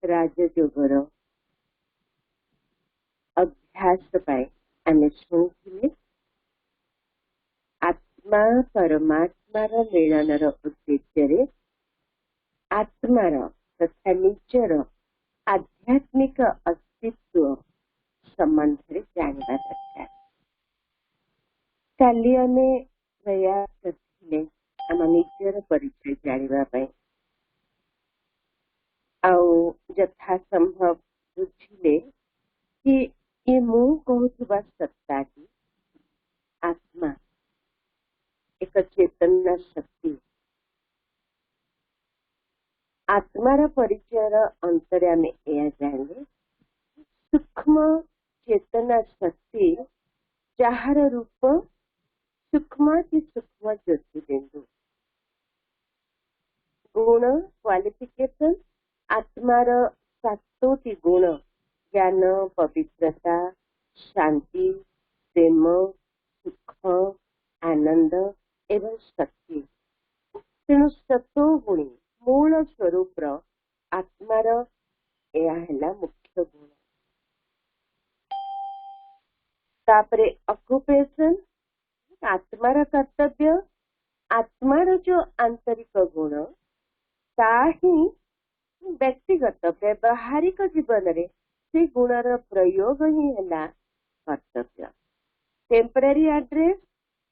राजयोगर अभ्यास पाए आमे शुणुथिले आत्मा परमात्मार मिलनर उद्देश्य आत्मार तथा निजर आध्यात्मिक अस्तित्व संबंध जानवा दरकार। काली आमे प्रयास करथिले आम निजर परिचय जानवा यथा संभव बुझिले कि ये मु कहूथुबा सत्ता की आत्मा एक चेतन शक्ति आत्मार परिचय अंतरे आमे एया जानिले सूक्ष्म चेतना शक्ति जार रूप सूक्ष्म की सूक्ष्म ज्योतिबिंदु गुण क्वालिफिकेशन आत्मार सातोटी गुण ज्ञान पवित्रता शांति प्रेम सुख आनंद एवं शक्ति तेणु सतो गुणी मूल स्वरूप आत्मार यह है मुख्य गुण। तापरे ऑक्युपेशन आत्मार कर्तव्य आत्मार जो आंतरिक गुण ताही व्यक्तिगत व्यवहारिक जीवन रे से गुणर प्रयोग ही है कर्तव्य। टेम्पररी एड्रेस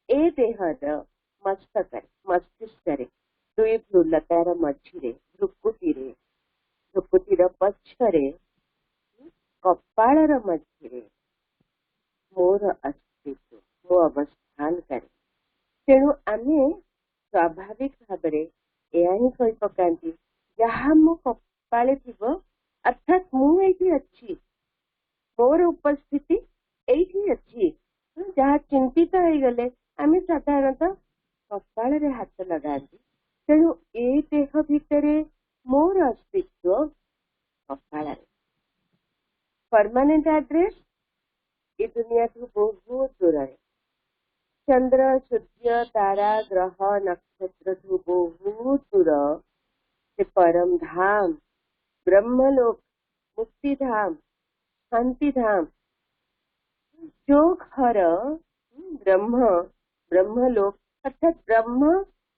ए देहर मस्तिष्क दुई भ्रूलतार मझिरे भ्रुकुटीर पछरे कपाळर मझिरे मोर अस्तित्व मो अवस्थान करे। तेणु आमे स्वाभाविक भाव या ही कही पकाती जहाँ मो कपाळे थिबो अर्थात मु एठी अच्छी मोर उपस्थिति एठी अच्छी। जहाँ चिंतित हो गले आमे साधारणतः कपाळ रे हाथ लगाती। तेणु ए देह भितरे मोर अस्तित्व कपाळ परमानेंट एड्रेस ए दुनिया ठू बहुत दूर है। चंद्र सूर्य तारा ग्रह नक्षत्र ठू बहुत दूर से परम धाम ब्रह्मलोक मुक्तिधाम शांतिधाम जो घर ब्रह्मलोक अर्थात ब्रह्म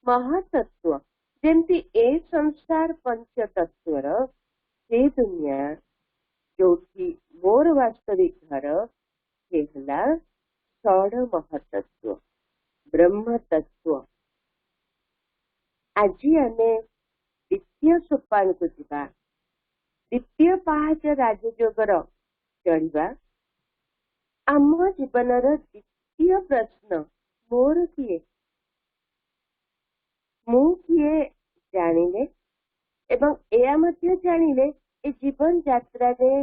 महातत्व जेमती ए संसार पंच तत्वर से दुनिया जो मोर वास्तविक घर हेला षड महातत्व ब्रह्म तत्व। आज आमे द्वितीय सोपान को जीवा द्वितीय पाहाच राजयोगर चढ़ा। आम जीवनर द्वितीय प्रश्न मोर किए मु किए जानिले एवं एया मध्य जानिले ए जीवन यात्रा रे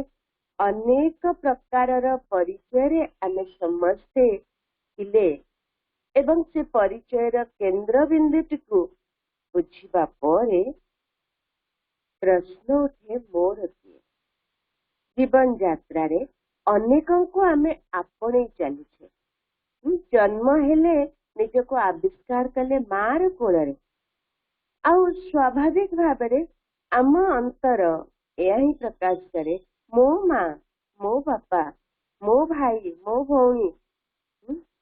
अनेक प्रकारर परिचय रे आमे समस्ते थिले एवं से परिचयर केंद्र बिंदुटिकु बुझिबा परे प्रश्न उठे मोर किए। जीवन यात्रा रे अनेकों को आमे आपणे चलीछे। जन्म हेले निज को आविष्कार कले मार कोଳରେ आउ स्वाभाविक भाव रे आम अंतर या ही प्रकाश करे मो माँ मो बापा मो भाई मो भौणी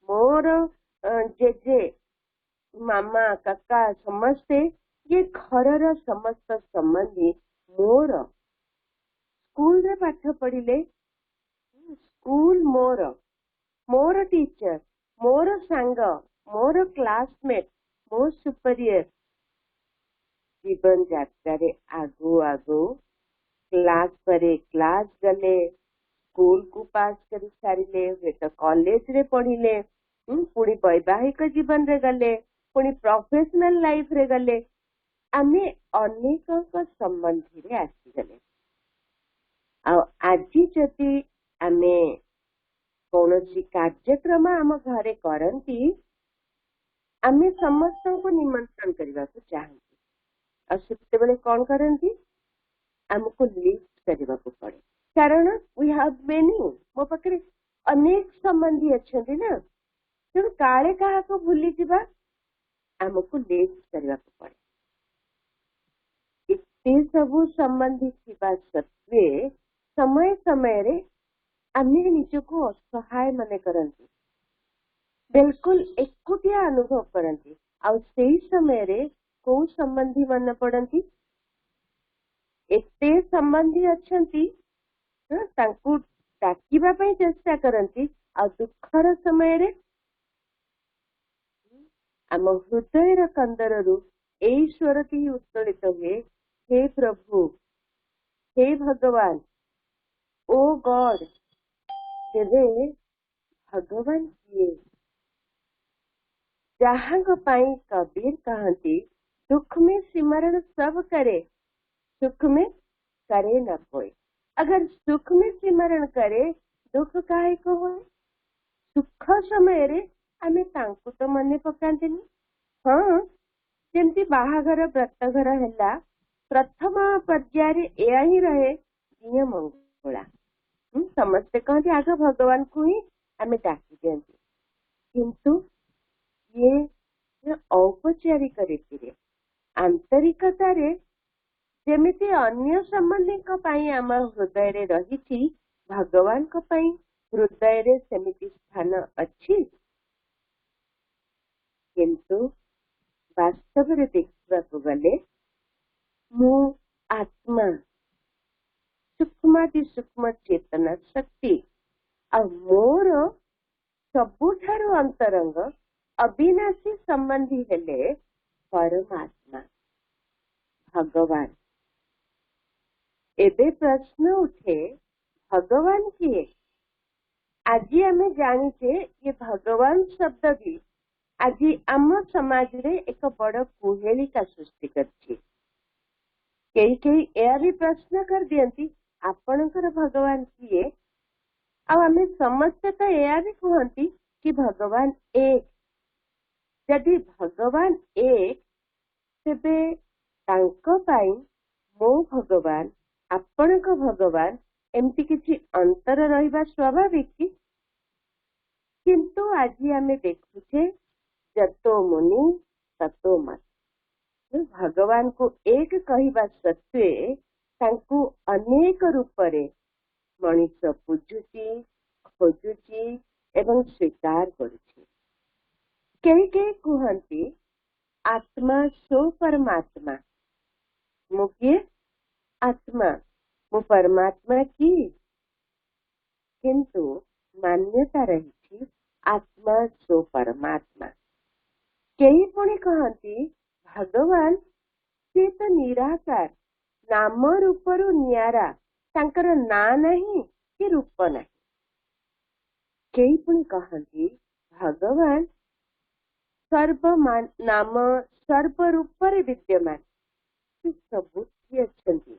मोर जेजे मामा काका समस्ते ये घरर समस्त संबंधी मोर। स्कूल रे पाठ पढ़िले स्कूल मोर मोर टीचर मोर सांग मोर क्लासमेट मोर सुपरियर। जीवन यात्रा रे आगो आगो क्लास परे क्लास गले स्कूल को पास कर सारे हुए तो कॉलेज रे पढ़िले पुणी वैवाहिक जीवन रे गले पुणी प्रोफेशनल लाइफ रे गले आमे अनेक संबंधी रे आसीगले। आज जदि आमे कौनसी कार्यक्रम आम घरे करती आमे समस्त को निमंत्रण करने को चाहती से कौन करती आमको लिस्ट करने को पड़े कारण वी हैव मेनी मो पाखे अनेक संबंधी अच्छा ना तेणु काले क्या भूली जा आमको लिस्ट करने को पड़े। ये सबू संबंधी थिबा सत्वे समय समय रे आमे निजको असहाय मने करंती, बिल्कुल एकुटिया अनुभव करंती। आ सेही समय रे को संबंधी मन पड़ती, एते संबंधी अछंती तांकू डाकिबा पई चेष्टा करंती। आ दुखर समय रे आम हृदय कंदरु एई स्वरती उत्तोलित हुए, हे प्रभु, हे भगवान, ओ गॉड। तेरे भगवान किए जहां पाई कबीर कहती, दुख में सिमरण सब करे, सुख में करे न कोई। अगर सुख में सिमरण करे दुख काहे को होए? सुख समय रे आमे तांकु तो मने पकांतिनी। हाँ, जेमती बाहाघर व्रतघर हैला प्रथम पर्याय एया ही रहे दिए मंगला। समस्ते कहते आग भगवान को ही आमे डाकी दियंती, किंतु ये औपचारिक रीति आंतरिकता रे जेमिति अन्य संबंधी आम हृदय रे रही, भगवान को पाई हृदय रे सेमिति स्थान अच्छी। किंतु वास्तव रे देखा गले मु आत्मा सूक्ष्माति सूक्ष्म चेतना शक्ति आ मोर सबुठारु अंतरंग अविनाशी संबंधी हेले परमात्मा भगवान। एबे प्रश्न उठे, भगवान किए? आज आम जानिचे ये भगवान शब्द भी आज आम समाज रे एक बड़ कुहेलिका सृष्टि करछि। कई कई यह भी प्रश्न कर दियंती, आपणकर भगवान किए? आमे समस्ते तो यह भी कहती कि भगवान एक। यदि भगवान एक, तेबे तांको पाई मो भगवान आपणक भगवान एमती किसी अंतर रहिबा स्वाभाविक कि? किंतु आज आमे देखुचे जतो मुनि ततो मत। भगवान को एक कहिबा सत्वे तांकु अनेक रूप रे मनीष पूजुची, खोजुची एवं स्वीकार करुची। कई कई कहती आत्मा सो परमात्मा, मुझे आत्मा मु परमात्मा की। किंतु मान्यता रही आत्मा सो परमात्मा। कई पुणी कहती भगवान से तो निराकार, नाम रूपरु न्यारा, तांकर ना नहीं कि रूप नहीं। कई पुणी कहती भगवान सर्व नाम सर्व रूप विद्यमान, सबुठी अच्छी।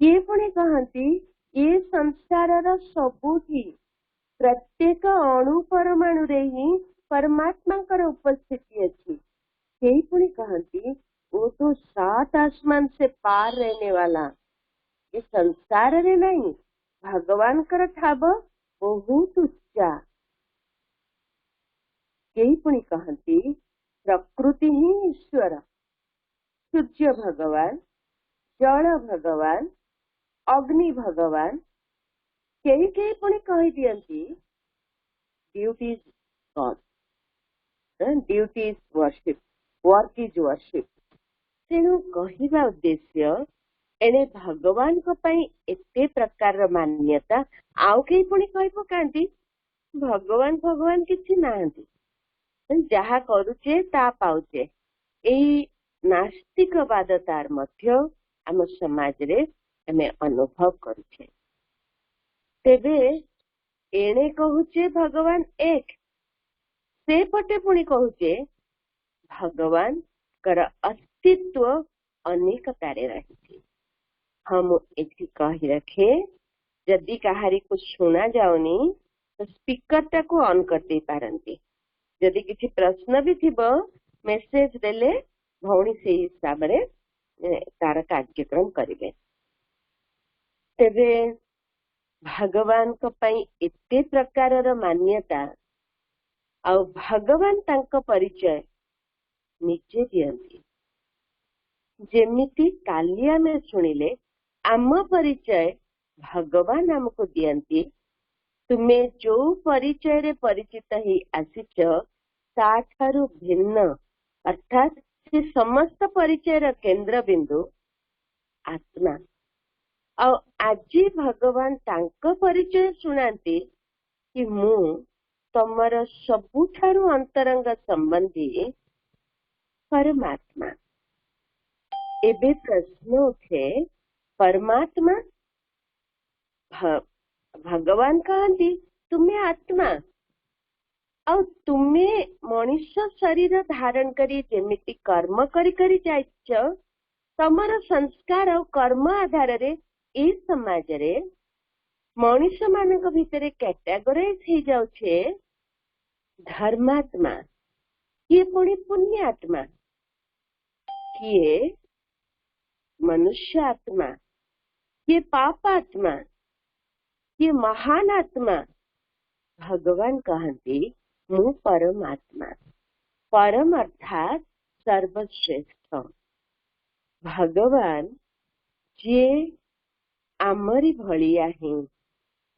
ये पुणी कहती ये संसार सबुठी प्रत्येक अणु परमाणु रे ही परमात्मा उपस्थिति अच्छी। कई पुणी कहती वो तो 7 आसमान से पार रहने वाला, ये संसार रे नहीं, भगवान कर ठाब बहुत उच्चा। कई पुणी कहती प्रकृति ही ईश्वर, सूर्य भगवान, जल भगवान, अग्नि भगवान। कई कई पुणी कही दियंती duty is God, duty is worship, work is worship. तेणु कहवा उद्देश्य एने भगवान को पाई एते प्रकार मान्यता आउ कई पुणी कही पकांती भगवान भगवान किछि नाहंती, जहा करुचे ता पाउचे। एई नास्तिकवादतार मध्य आम समाज रे हमें अनुभव करुचे। तेबे एणे कहूचे भगवान एक, से पटे पुणी कहूचे भगवान कर अस्तित्व अनेकतारे रही। हम एठी कही रखे, जदि कहारी को सुना जाओनी तो स्पीकर टाको ऑन कर दे पारंती। जदि किसी प्रश्न भी थिबो मेसेज देले भौणी से हिसाब रे तार कार्यक्रम करिवे। तेबे भगवान को पई एते प्रकार मान्यता आ भगवान तांको परिचय निजे दियंती। जेमिति काली आमे शुणिले आम परिचय भगवान आमको दियंती तुमे जो परिचय रे परिचित ही आसीच ताठारु भिन्न अर्थात से समस्त परिचय रा केंद्र बिंदु आत्मा। आज भगवान तांको परिचय शुणाती कि मु तमर सबुठारु अंतरंग संबंधी परमात्मा। एबे प्रश्न उठे परमात्मा भगवान कहती तुम्हें आत्मा और तुम्हें मनुष्य शरीर धारण करी जेमिति कर्म करी करी जाइछ तमर संस्कार और कर्म आधार रे ए समाज रे मनुष्य मानक भितरे कैटेगोराइज हो जाउछे धर्मात्मा किए पुणी पुण्यात्मा किए मनुष्य आत्मा किए पापात्मा किए महान आत्मा। भगवान कहती मु परमात्मा परम अर्थात सर्वश्रेष्ठ भगवान जे आमरी भलिया ही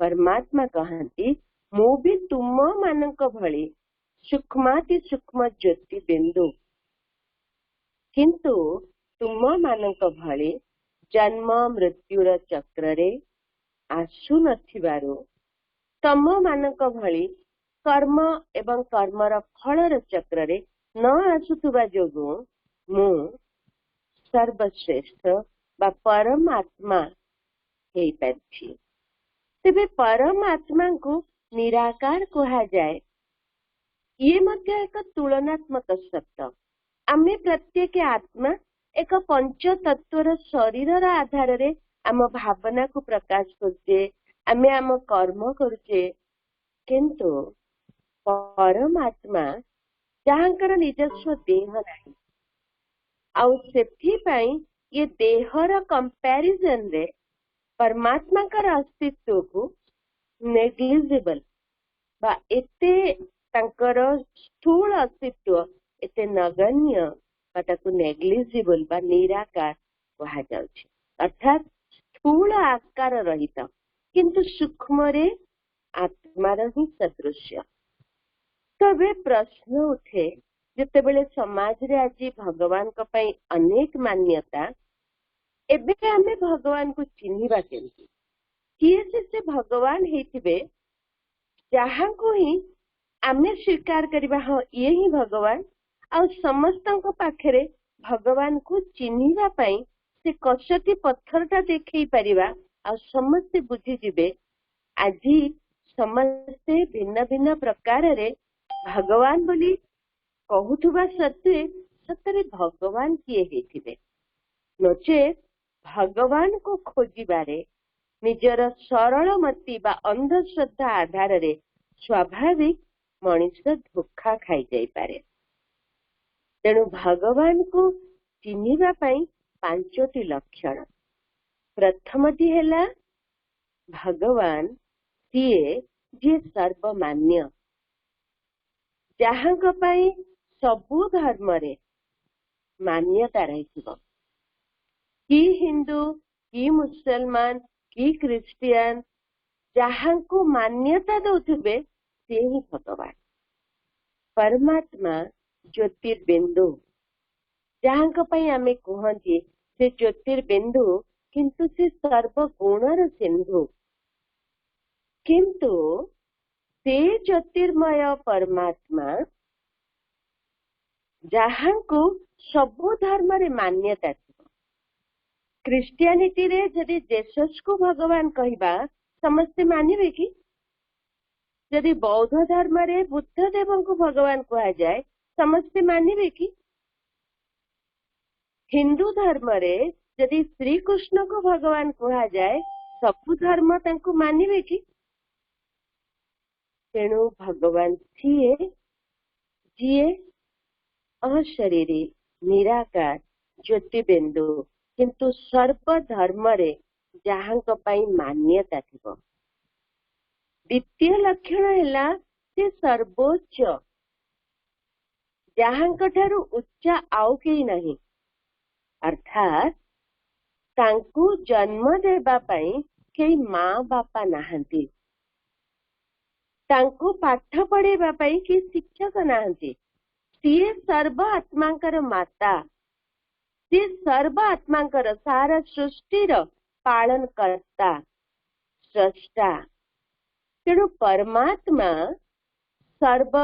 परमात्मा कहती मु भी तुम मानक भली सूक्ष्माति सूक्ष्म ज्योति बिंदु किंतु तुम मानक भली जन्म मृत्युर चक्र रे आसु नथिबारु तम मानक भली कर्म एवं कर्मर फलर चक्र रे न आसुथुबा जोगु मु सर्वश्रेष्ठ बा परमात्मा हेई पारछि। तेबे परमात्मा को निराकार कहा जाए ये मध्य एक तुलनात्मक शब्द। आमे प्रत्येक आत्मा एक पंच तत्वर शरीर आधार रे आम भावना को प्रकाश करछे आमे आम कर्म करछे किंतु परमात्मा जहाँकर निजस्व देह नहीं आउ सेथि पई ये देहर कंपैरिजन रे परमात्मा का अस्तित्व को नेग्लिजिबल बा एते तांकर स्थूल अस्तित्व एते नगण्य बा ताकु नेग्लिजिबल बा निराकार कहा जाउछि अर्थात स्थूल आकार रहित किंतु सूक्ष्म रे आत्मार ही सदृश्य। तबे प्रश्न उठे जेतेबेले समाज रे आज भगवान को पई अनेक मान्यता एबे आमे भगवान को चिन्हिबा केमती किए से भगवान हेतिबे जहाँ को ही आमे स्वीकार करिबा हाँ ये ही भगवान आ समस्तों पाखरे भगवान को चिन्हिबा पई से कसती पत्थरटा देखई परिबा आ समस्ते बुझी जिबे आज समस्ते भिन्न भिन्न प्रकार रे भगवान बोली कहूथुबा सत्वे सतरे भगवान किए हेथिबे नचे भगवान को खोजिबारे निजर सरल मती बा अंधश्रद्धा आधार रे स्वाभाविक मनुष्य धोखा खाई जाई पारे। तेणु भगवान को चिन्हिबा पई पांचटी लक्षण। प्रथमटी हेला भगवान सीए जे सर्वमान्य जहाँ पई सबु धर्म रे मान्यता रहिथिबो कि हिंदू कि मुसलमान कि क्रिश्चियन जहाँ को मान्यता दौथिबे से ही भगवान। परमात्मा ज्योतिर्बिंदु जहाँ पई आमे कहती से ज्योतिर्बिंदु किंतु से सर्वगुणर सिंधु किंतु से ज्योतिर्मय परमात्मा जहाँ को सबु धर्म रे मान्यता क्रिश्चियनिटी रे जदि जेसस को भगवान कहबा समस्ते मानिबे कि जदि बौद्ध धर्म रे बुद्ध देव को भगवान कहा जाए समस्ते मानिबे कि हिंदू धर्म रे जदि श्री कृष्ण को भगवान कहा जाए सबु धर्म तांको मानिबे कि। तेणु भगवान सीए जीए अशरीरी निराकार ज्योतिबिंदु किंतु सर्वधर्म रे जहाँ पई मान्यता थिबो। द्वितीय लक्षण है से सर्वोच्च जहाँ ठारू उच्चा आउ कहीं नहीं अर्थात तांकु जन्म देबा पई केही माँ बापा नाहंती, तांकु पाठ पढ़ेबा पई कि शिक्षक नाहंती। सीए सर्व आत्मांकर माता, सी सर्व आत्मांकर सारा सृष्टिर पालन करता स्रष्टा। तेणु परमात्मा सर्व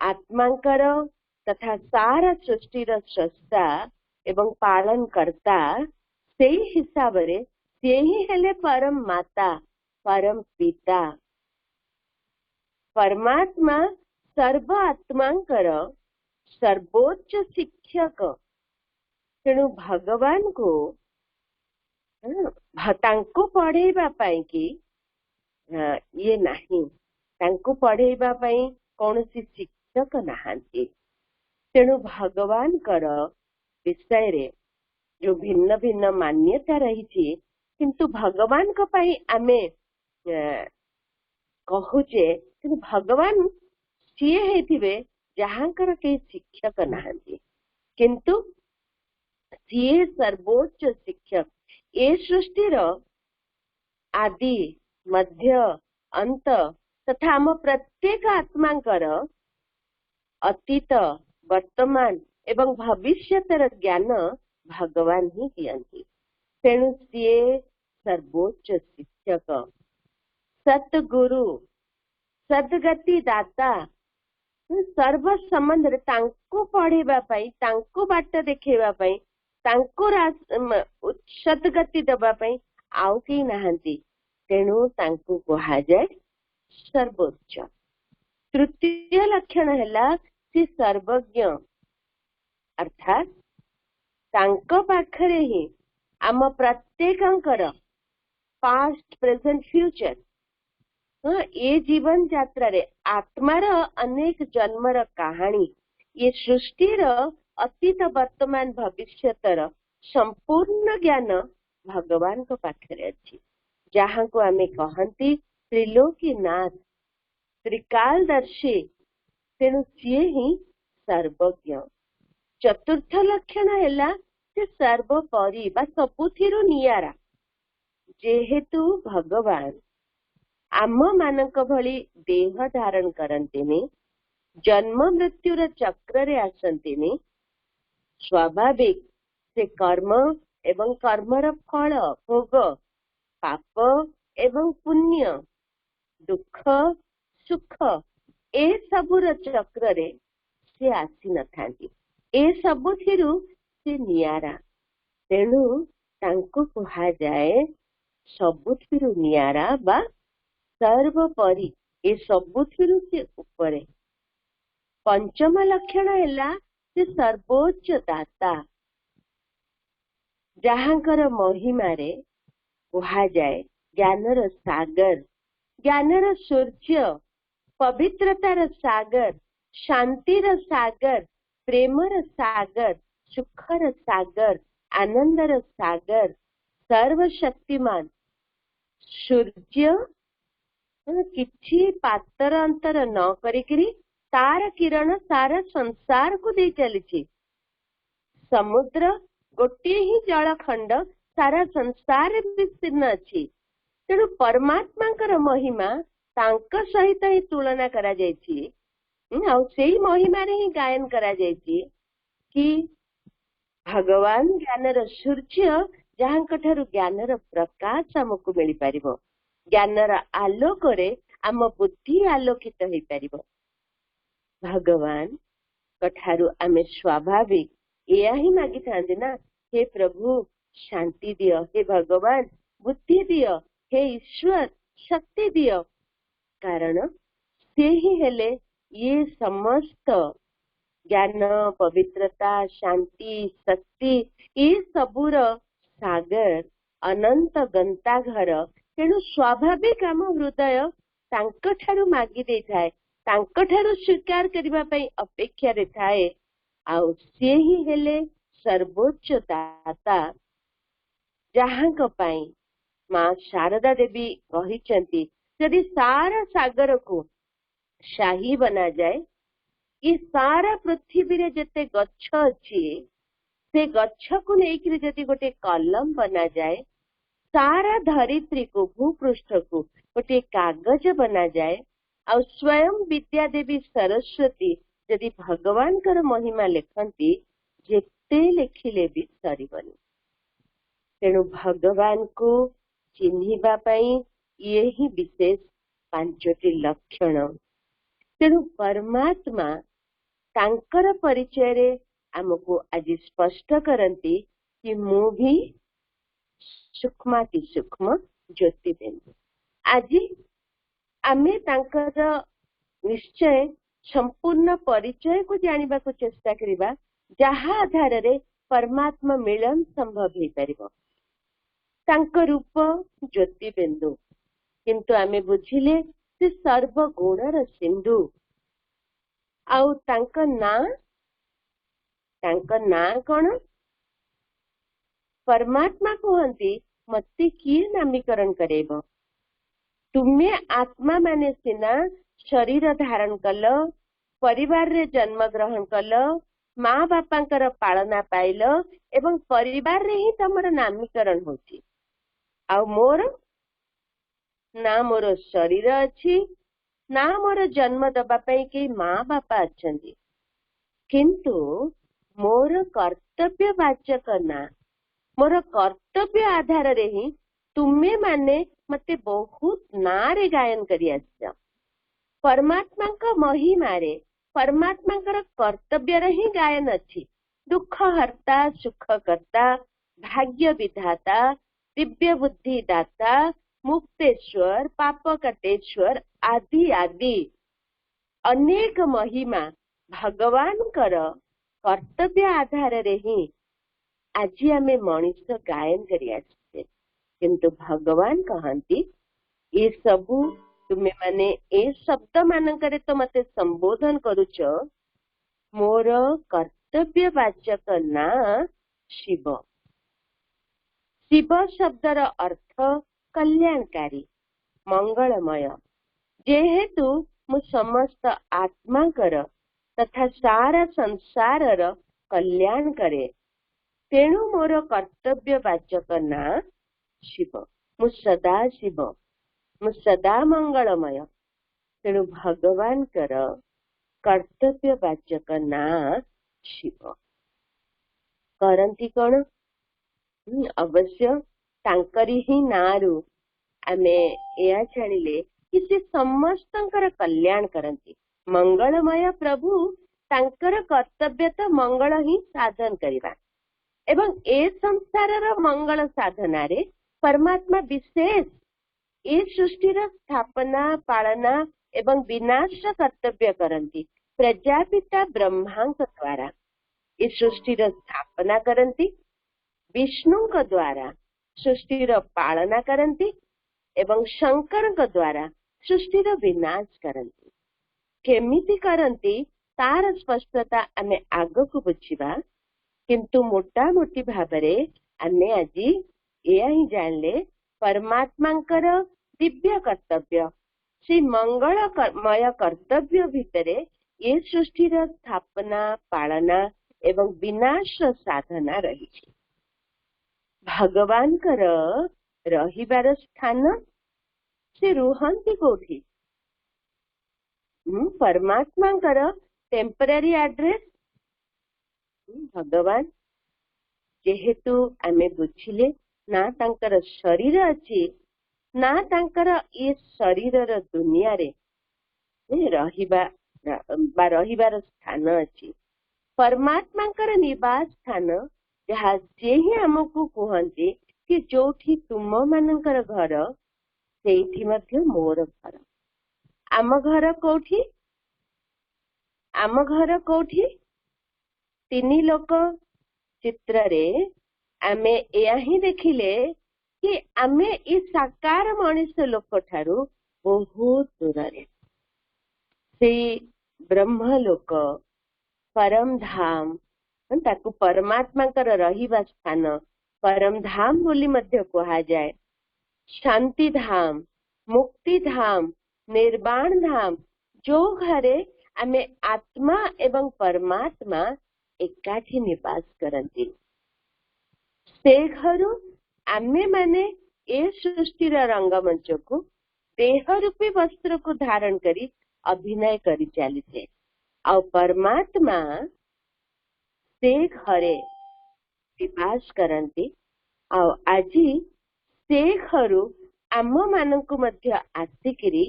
आत्मांकर तथा सारा सृष्टिर स्रष्टा एवं पालन करता। से हिसाब रे से ही हेले परम माता परम पिता। परमात्मा सर्व आत्मांकर सर्वोच्च शिक्षक। तेणु भगवान को तांको पढ़ेबा पाई कि ये नहीं, तांको पढ़ेबा पाई कौनसी शिक्षक नाहांती। तेणु भगवान कर विषय रे जो भिन्न भिन्न मान्यता रही थी, किंतु भगवान को पाई आमे कहूचे कि भगवान सीए हेथिबे जहाँकर के शिक्षक नाहांती, किंतु सीए सर्वोच्च शिक्षक। ए सृष्टिर आदि मध्य अंत तथा आम प्रत्येक आत्मांकर अतीत वर्तमान एवं भविष्यतर ज्ञान भगवान ही दियंती। तेणु सीए सर्वोच्च शिक्षक, सतगुरु, सदगति दाता, सर्व संबंध तांको पढ़ेबा पाई, तांको बाट देखेबा पाई, तांको सदगति दबा पाई आउ केही नाहंती। तेणु तांको कहा जाए सर्वोच्च। तृतीय लक्षण हैला सी सर्वज्ञ, अर्थात तांको पाखरे ही आम प्रत्येकंकर पास्ट प्रेजेंट फ्यूचर ये जीवन यात्रा रे आत्मार अनेक जन्मर कहानी, ये सृष्टिर अतीत वर्तमान भविष्यतर संपूर्ण ज्ञान भगवान को पाखरे अछि। जहाँ को आमे कहंती त्रिलोकीनाथ, त्रिकालदर्शी। तेणु सीए ही सर्वज्ञ। चतुर्थ लक्षण हैला से सर्वोपरि बा सबुथिरु नियारा। जेहेतु भगवान आम मानक भली देह धारण करंतिनी, जन्म मृत्युर चक्र रे आसंतिनी, स्वाभाविक से कर्म एवं कर्मर फल भोग, पाप एवं पुण्य, दुख सुख ए सबुर चक्र रे से आसी न थांती। ए सबुथिरु से नियारा। तेणु तांको कहा जाए सबुथिरु नियारा बा सर्वोपरि, ए सबुथिरु से ऊपरे। पंचम लक्षण हैला से सर्वोच्च दाता। जहाँकर महिमा रे कहा जाए ज्ञानर सागर, ज्ञानर सूर्य, पवित्रतार सागर, शांतिर सागर, प्रेमर सागर, सुखर सागर, आनंदर सागर, सर्वशक्तिमान सूर्य किछि पातर अंतर न करिकरी तार किरण सारा संसार को दे चली। समुद्र गोटे ही जलखंड सारा संसार विस्तीर्ण अछि। तेणु परमात्मा महिमा तांक सहित ही तुलना करा जायछि। सेही महिमा रे ही गायन करा जायछि कि भगवान ज्ञानर सूर्य, जहाँक ठारू ज्ञानर प्रकाश आमको मिली पारिबो, ज्ञानर आलोक रे आम बुद्धि आलोकित हो पारिबो। भगवान कठारू आमे स्वाभाविक या ही मागी थांदे ना, हे प्रभु शांति दियो, हे भगवान बुद्धि दियो, हे ईश्वर शक्ति दियो। कारण से ही हेले ये समस्त ज्ञान, पवित्रता, शांति, शक्ति ये सबूर सागर, अनंत गंताघर। तेणु स्वाभाविक आम हृदय तांक ठारू मागी दे थाए, तांक ठारू स्वीकार करबा पई अपेक्षा रे थाए। आउ से ही हेले सर्वोच्च दाता, जहाँक पई मां शारदा देवी कहिचंती यदि सारा सागर को शाही बना जाए, ये सारा पृथ्वी रे जते गच्छ अछि से गच्छ को लेकर जदि गोटे कलम बना जाए, सारा धरित्री को भूपृष्ठ को गोटे कागज बना जाए, आ स्वयं विद्या देवी सरस्वती जदि भगवान कर महिमा लिखती, जेते लिखिले भी सरीबनी। तेणु भगवान को चिन्हिबा पई ये ही विशेष 5टी लक्षण। तेणु परमात्मा तांकर परिचय रे हमको आज स्पष्ट करती कि मु भी सूक्ष्माति सूक्ष्म ज्योति बिंदु। आज आमे तांकर निश्चय संपूर्ण परिचय को जानिबा को चेष्टा करिबा, जहा आधार रे परमात्मा मिलन संभव हो परिबो। तांक रूप ज्योति बिंदु, किंतु आमे बुझिले से सर्वगुणर सिंधु। आउ तांक ना कौन? परमात्मा कहती मते किए नामीकरण करेब? तुम्हें आत्मा माने सिना शरीर धारण कल, परिवार रे जन्म ग्रहण कल, माँ बापांकर पालना पाइल, एवं परिवार रे ही तमर नामीकरण होची। आउ मोर ना मोर शरीर अच्छी, ना मोर जन्म दबा पाई के माँ बापा अच्छी, किंतु मोर कर्तव्य वाचक ना, मोर कर्तव्य आधार रे ही तुम्हें माने मते बहुत ना रे गायन करी आछ। परमात्मा का महिमा रे परमात्मा कर कर्तव्य रे ही गायन अच्छी। दुख हर्ता, सुख करता, भाग्य विधाता, दिव्य बुद्धि दाता, मुक्तेश्वर, पाप कटेश्वर आदि आदि अनेक महिमा भगवान कर कर्तव्य आधार रे ही आज आमे मनुष्य गायन करी आछे। किंतु भगवान कहती ये सबू तुम्हें माने ए शब्द मानकरे तो मते संबोधन करुच, मोर कर्तव्य वाचक ना शिव। शिव शब्दर अर्थ कल्याणकारी, मंगलमय। जेहेतु मु समस्त आत्मा कर तथा सारा संसार कल्याण करे, तेणु मोर कर्तव्य वाचक ना शिव। मु सदा शिव, मु सदा मंगलमय। तेणु भगवान कर कर्तव्य वाचक ना शिव। करंती कौन? अवश्य तांकरी ही नारू आमे या जानिले कि से समस्तंकर कल्याण करंती। मंगलमय प्रभु तांकर कर्तव्य तो मंगल ही साधन करिबा, एवं ए संसार मंगल साधना रे परमात्मा विशेष ए सृष्टिर स्थापना, पालना एवं विनाश कर्तव्य करंती। प्रजापिता ब्रह्मांक द्वारा ए सृष्टिर स्थापना करंती, विष्णु द्वारा सृष्टिर पालना करंती, एवं शंकर द्वारा सृष्टिर विनाश करंती। केमिति करंती तार स्पष्टता आमे आगकु बुझिबा, किंतु मोटा मोटी भाबरे आमे आजी एया ही जानले परमात्मांकर दिव्य कर्तव्य, श्री मंगलमय कर्तव्य भितरे ये सृष्टिर स्थापना, पालना एवं विनाश साधना रही। भगवान कर रहिबार स्थान से रुहंती कोठी? परमात्मा कर टेम्पररी एड्रेस भगवान। जेहेतु आमे बुझिले ना तांकर शरीर अच्छी, ना तांकर ये शरीर दुनिया रे रहिबार स्थान अच्छी। परमात्मा कर निवास स्थान जहाँ जे ही हमको कहते कि जोठी तुम मानकर घर सेठी मध्य मोर घर। आम घर कोठी? आम घर कोठी? तीनी लोक चित्र रे आमे या ही देखिले कि आमे ई साकार मनुष्य लोक ठारू बहुत दूर रे से ब्रह्म लोक, परम धाम, ताकू परमात्मा कर रहिबा स्थान परम धाम बोली मध्य कहा जाए। शांति धाम, मुक्ति धाम, निर्वाण धाम, जो घरे आमे आत्मा एवं परमात्मा एकाठी निवास करती। से घरु आमे माने ए सृष्टिर रंगमंच को देह रूपी वस्त्र को धारण करी अभिनय करी चलीचे आ परमात्मा से घरे निवास करती आज से घरु आम मानक मध्य आसिकिरी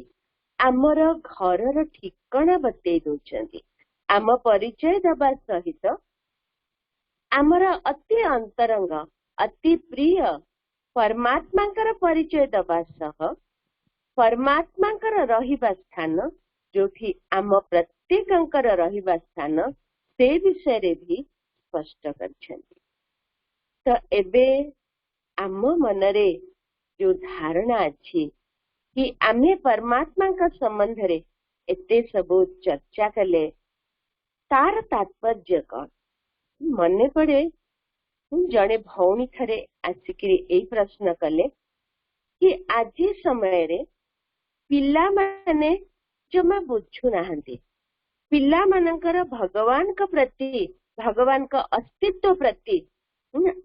आमर घर ठिकणा बतई दौरान आम परिचय दबा सहित आमर अति अंतरंग अति प्रिय परमात्मा परिचय दबा सह परमात्मा रहिबा स्थान जो आम प्रत्येक रहिबा स्थान से विषय रे भी स्पष्ट कर। तो एबे आम मनरे जो धारणा अच्छी कि आमे परमात्मा का संबंध रे एते सबो चर्चा कले तार तात्पर्य कौन मने पड़े जड़े भौणी थरे आसिकी ए प्रश्न कले कि आज समय रे पिला माने जमा बुझु नाहंती पिला मानकर भगवान का प्रति भगवान का अस्तित्व प्रति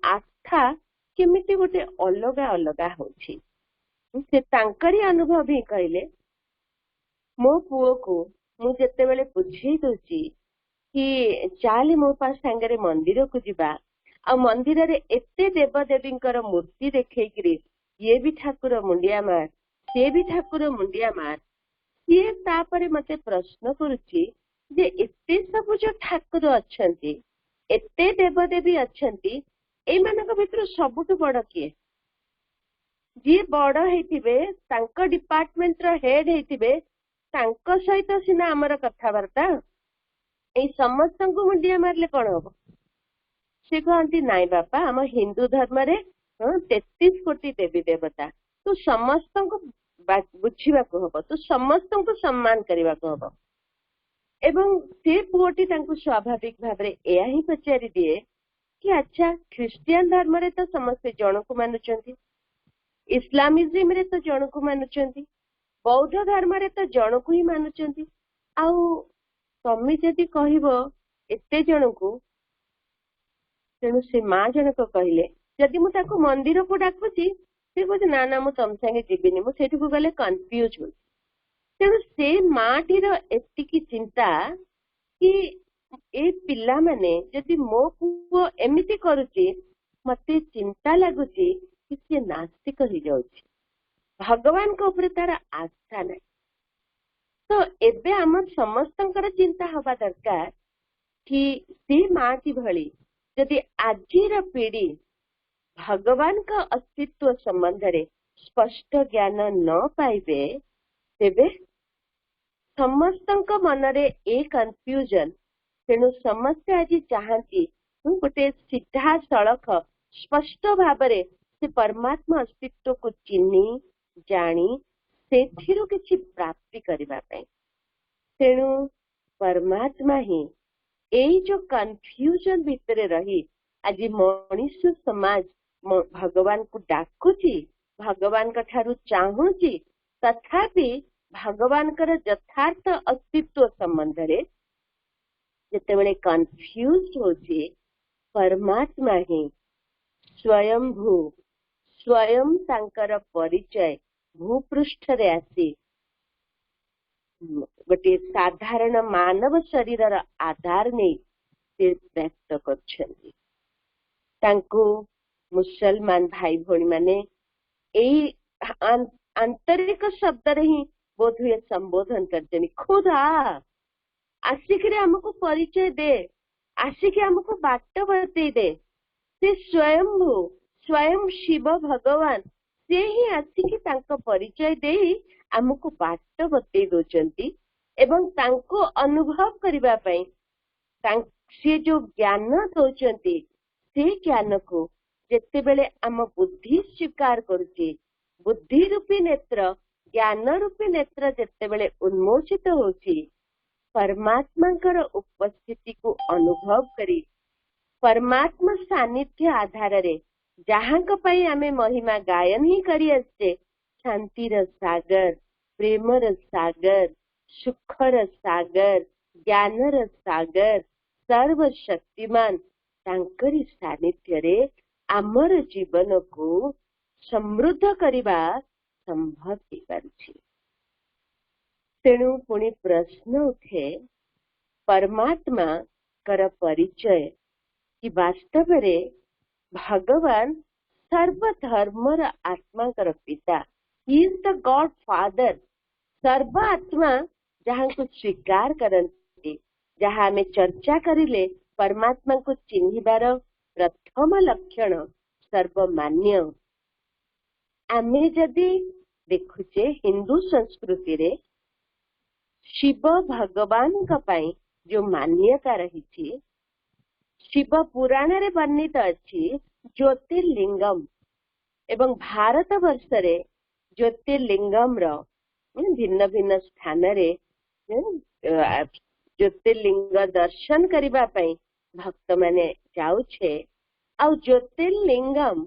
आस्था केमिति गोटे अलगा अलगा होछि से तांकरी अनुभव ही कहले मो पुओ को मु जते बेले बुझेई दोची कि चाली मो पास संगे मंदिर को जीवा आ मंदिर रे एते देवदेवी मूर्ति देखैकरी ये भी ठाकुर मुंडिया मार से भी ठाकुर मुंडिया मार ये तापरे मते प्रश्न करुची जे एते सब जो ठाकुर अच्छंती एते देवदेवी अच्छंती ए मानक भितर सबुठु बड़ किए जी बड़ हेतिबे तांको डिपार्टमेंट रो हेड हेतिबे तांको सहित सिना हमर कथावार्ता ए समस्त को मुंडिया मारले कौन हम से कहती नाई बापा आम हिंदू धर्म रे 33 कोटी देवी देवता तो समस्त को बुझा हम तो समस्त को सम्मान करने को हम एवं से पुओटी स्वाभाविक भाव में या ही पचारि दिए कि अच्छा ख्रिस्टियन धर्म रे तो समस्ते जन को मानुचंती इस्लामिज्म रे तो जन को मानुचंती बौद्ध धर्म रे तो जन को ही मानुचंती आउ तमे जदि कहब एते जन को तेणु से माँ जनक कहले जदि मुझे मंदिर को डाकुची से कहते ना ना मुझे तुम संगे जीविनी मुझे गले कन्फ्यूज हो तेणु से माटीर एतिकी चिंता कि ए पिला माने जदि मो पुओ एमिति करुची मते चिंता लगुची कि से नास्तिक हो जाउची भगवान को ऊपर तार आस्था नहीं तो एबे आम समस्तंकर चिंता हवा दरकार कि से माटी भली जदि आजिर पीढ़ी भगवान का अस्तित्व संबंध रे स्पष्ट ज्ञान न पाइबे तेबे समस्तंक मनरे ए कन्फ्यूजन तेणु समस्या आज चाहती गोटे सीधा सड़क स्पष्ट भाव से परमात्मा अस्तित्व को चिन्ही जानी से किसी प्राप्ति करने तेणु परमात्मा ही यही जो कन्फ्यूजन भितर रही आज मनुष्य समाज भगवान को डाकुची भगवान का ठारू चाहूची तथापि भगवान कर यथार्थ अस्तित्व संबंध रे जेतेबेले कन्फ्यूज होची परमात्मा ही स्वयंभू स्वयं तांकर परिचय भूपृष्ठ रे आसी गोटे साधारण मानव शरीर आधार नहीं से व्यक्त करछंती तांको मुसलमान भाई भौणी माने एई आंतरिक शब्द रे ही बोध हुए संबोधन करछनी खुदा आसिक हमको परिचय दे आसिक हमको बाट बतई दे से स्वयंभू स्वयं शिव भगवान से ही आसिक तांको परिचय दे आमको बाट बतई दौरान एवं तांको अनुभव करबा पई से जो ज्ञान दौरान से ज्ञान को जेते बेले आम बुद्धि स्वीकार करुचे बुद्धि रूपी नेत्र ज्ञान रूपी नेत्र जेते बेले उन्मोचित होची परमात्मा उपस्थिति को अनुभव करी परमात्मा सानिध्य आधार रे जहाँ आमे महिमा गायन ही करी आसचे शांतिर सागर प्रेमर सागर सुखर सागर ज्ञानर सागर सर्वशक्तिमान तांकरी सानिध्य रे आमर जीवन को समृद्ध करवा संभव हो पारुछि। तेणु पुणी प्रश्न उठे परमात्मा कर परिचय कि वास्तव रे भगवान सर्वधर्मर आत्माकर पिता, he is the God father. सर्व आत्मा जहाँ को स्वीकार करते, जहाँ आम चर्चा करिले परमात्मा को चिन्हिबार प्रथम लक्षण सर्वमान्य। आमे जदि देखुचे हिंदू संस्कृति रे शिव भगवान का पाई जो मान्यता रही, शिव पुराण रे वर्णित अच्छी ज्योतिर्लिंगम एवं भारत वर्ष रे ज्योतिर्लिंगम रो भिन्न भिन्न स्थान रे ज्योतिर्लिंग दर्शन करिबा पई भक्त माने जाउछे। आ ज्योतिर्लिंगम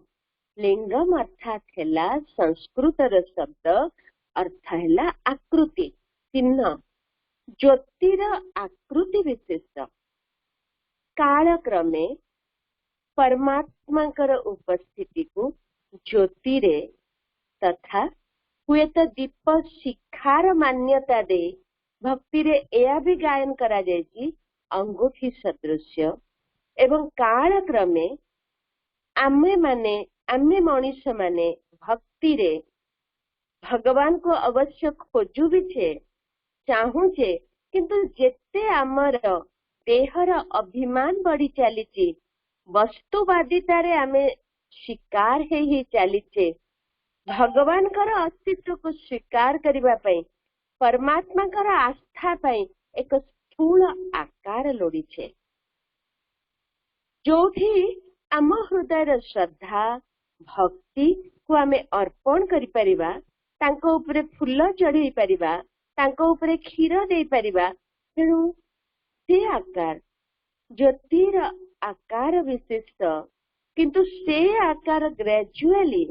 लिंगम अर्थात हैला संस्कृत र शब्द अर्थ हैला आकृति चिन्ह। ज्योतिर आकृति विशिष्ट कालक्रमे परमात्मा उपस्थिति को ज्योति रे तथा हुए तो दीप शिखार मान्यता दे भक्ति रे एया भी गायन करा जायछि अंगूठी सदृश्य। एवं कालक्रमे आमे मनीष माने भक्ति रे भगवान को अवश्य खोजु भी छे चाहू छे, किंतु जेते आमर देहर अभिमान बढ़ी चलीची वस्तुवादिता रे आमे शिकार ही चलीचे भगवान कर अस्तित्व को स्वीकार करिबा पई परमात्मा कर आस्था पई एक स्थूल आकार लोड़ी छे। जोठी आम हृदय श्रद्धा भक्ति को आमे अर्पण करि परिबा, तांको उपरे फूल चढ़ी परिबा, तांको उपरे क्षीर दे परिबा। तेणु से आकार ज्योतिर आकार विशिष्ट, किंतु से आकार ग्रेजुअली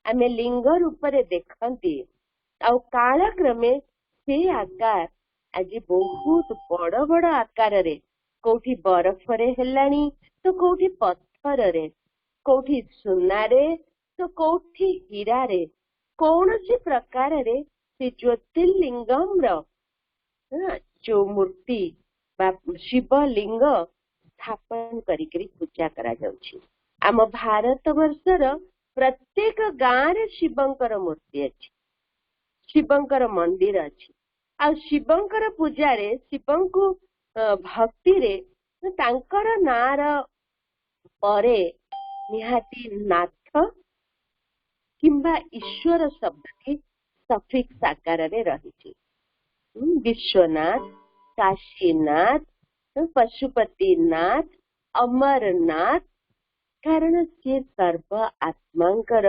आमे लिंग रूप रे देखंती। आउ कालक्रमे से आकार आज बहुत बड़ बड़ आकार रे कोठी बरफ रे हेलानी तो कोठी पत्थर रे, कोठी सुना रे तो कोठी हीरा रे, कौनसी प्रकार रे से ज्योतिर्लिंगम रो जो मूर्ति बा शिवलिंग स्थापन करिकरी पूजा करा जाउछि। आम भारत वर्षर प्रत्येक गाँव रे शिवंकर मूर्ति अछि, शिवंकर मंदिर अछि। आ शिवंकर पूजा रे शिवं को भक्ति रे तांकर नार परे निहाती नाथ किंबा ईश्वर शब्द सफिक्स आकार रे रही। विश्वनाथ, काशीनाथ, पशुपतिनाथ, अमरनाथ, कारण से सर्व आत्मांकर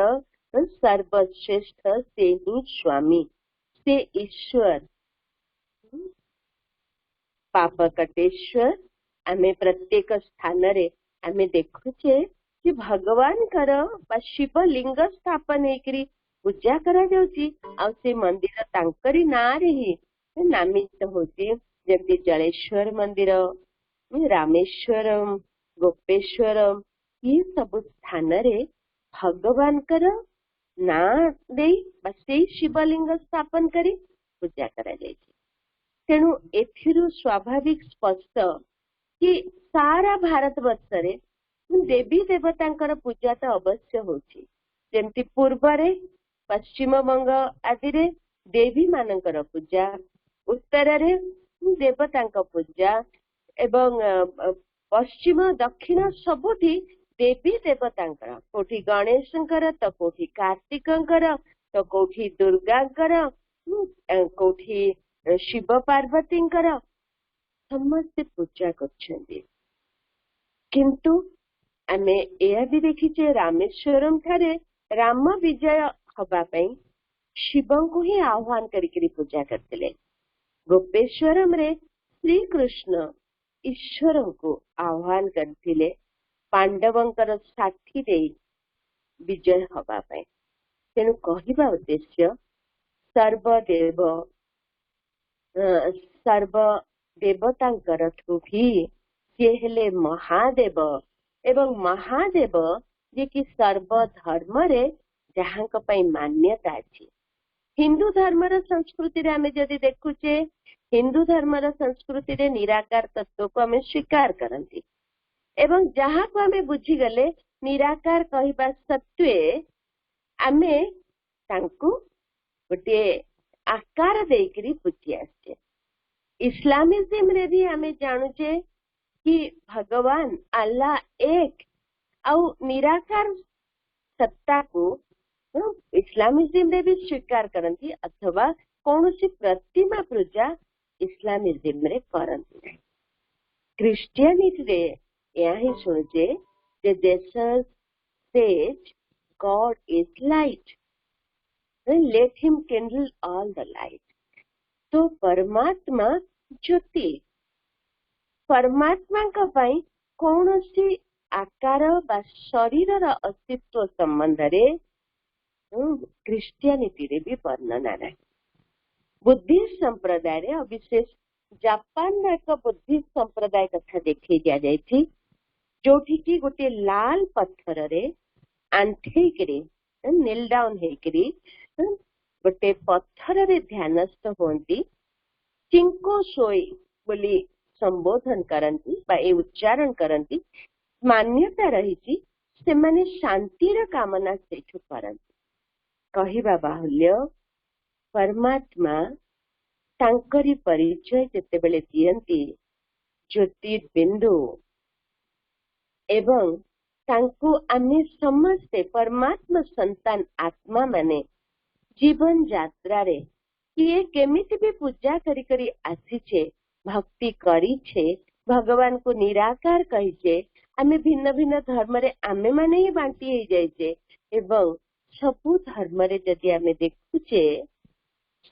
सर्वश्रेष्ठ से ही स्वामी से ईश्वर पाप कटेश्वर। आमे प्रत्येक स्थान रे आमे देखुचे कि भगवान कर बा शिवलिंग स्थापन हेकरी पूजा करा जाउची। आ से मंदिर तांकरी ना रे ही नामित होती, जेमती जलेश्वर मंदिर, रामेश्वरम, गोपेश्वरम, ये सब स्थान रे भगवान कर ना दे से शिवलिंग स्थापन करी पूजा करा जायछि। तेणु एथिरु स्वाभाविक स्पष्ट कि सारा भारत वर्ष रे देवी देवतांकर पूजा तो अवश्य होछि। जेमती पूर्व रे पश्चिम बंग आदि रे देवी मानकर पूजा, उत्तर रे देवतांक पूजा एवं पश्चिम दक्षिण सबुठी देवी देवतांकर, कोठी गणेशंकर तो कोठी कार्तिकंकर तो कोठी दुर्गांकर, कोठी शिव पार्वतींकर समस्त पूजा करछन्ती। किंतु आमे एया भी देखिचे रामेश्वरम ठारे राम विजय हबा पई शिवं को ही आह्वान करिकरी पूजा करथिले। गोपेश्वरम रे श्री कृष्ण ईश्वर को आह्वान करथिले पांडवंकर साथी दे विजय हबा पई। तेणु कहिबा उद्देश्य सर्वदेव सर्व देवतांकर ठू भी सी हेले महादेव एवं महादेव जे कि सर्वधर्म रे जहां पई मान्यता अछि। हिंदू धर्मर संस्कृति रे आमे जदि देखुचे हिंदू धर्मर संस्कृति रे निराकार तत्व को आमे स्वीकार करंती एवं जहां को आमे बुझी गले निराकार कहबा सत्वे आमे तांकु गोटे आकार देकरी पूजी आछे। इस्लामिज्म रे भी आमे जानुचे कि भगवान अल्लाह एक आउ निराकार सत्ता को इस्लामिज्म रे भी स्वीकार करती अथवा कौन सी प्रतिमा पूजा इस्लामिज्म रे करती। क्रिश्चियनिटी रे या ही सुनचे जे Jesus says God is light let him kindle all the light. तो परमात्मा ज्योति परमात्मा का पाई कौन सी आकार बा शरीर रा अस्तित्व संबंध रे क्रिश्चियनिटी रे भी वर्णना नहीं। बुद्धिस्ट संप्रदाय रे विशेष जापान एक बुद्धिस्ट संप्रदाय कथा देखी दिया जायछि जोठी की गोटे लाल पत्थर रे आंठी करी नील डाउन हेकरी गोटे पत्थर रे ध्यानस्थ होंती चिंको सोई बोली संबोधन करंती बा ए उच्चारण करंती। मान्यता रही से माने शांतिर कामना सेठु करंती। कहिबा बाहुल्य परमात्मा तांकरी परिचय जेतेबेले दियंती ज्योतिर्बिंदु एवं तांकु आमे समस्ते परमात्मा संतान आत्मा माने जीवन यात्रा रे किए केमिति भी पूजा करी करी आसीछे भक्ति करी छे भगवान को निराकार कहिछे आमे भिन्न भिन्न धर्म रे आमे माने ही बांटी हे जायछे एवं सबु धर्म रे जदि आमे देखुचे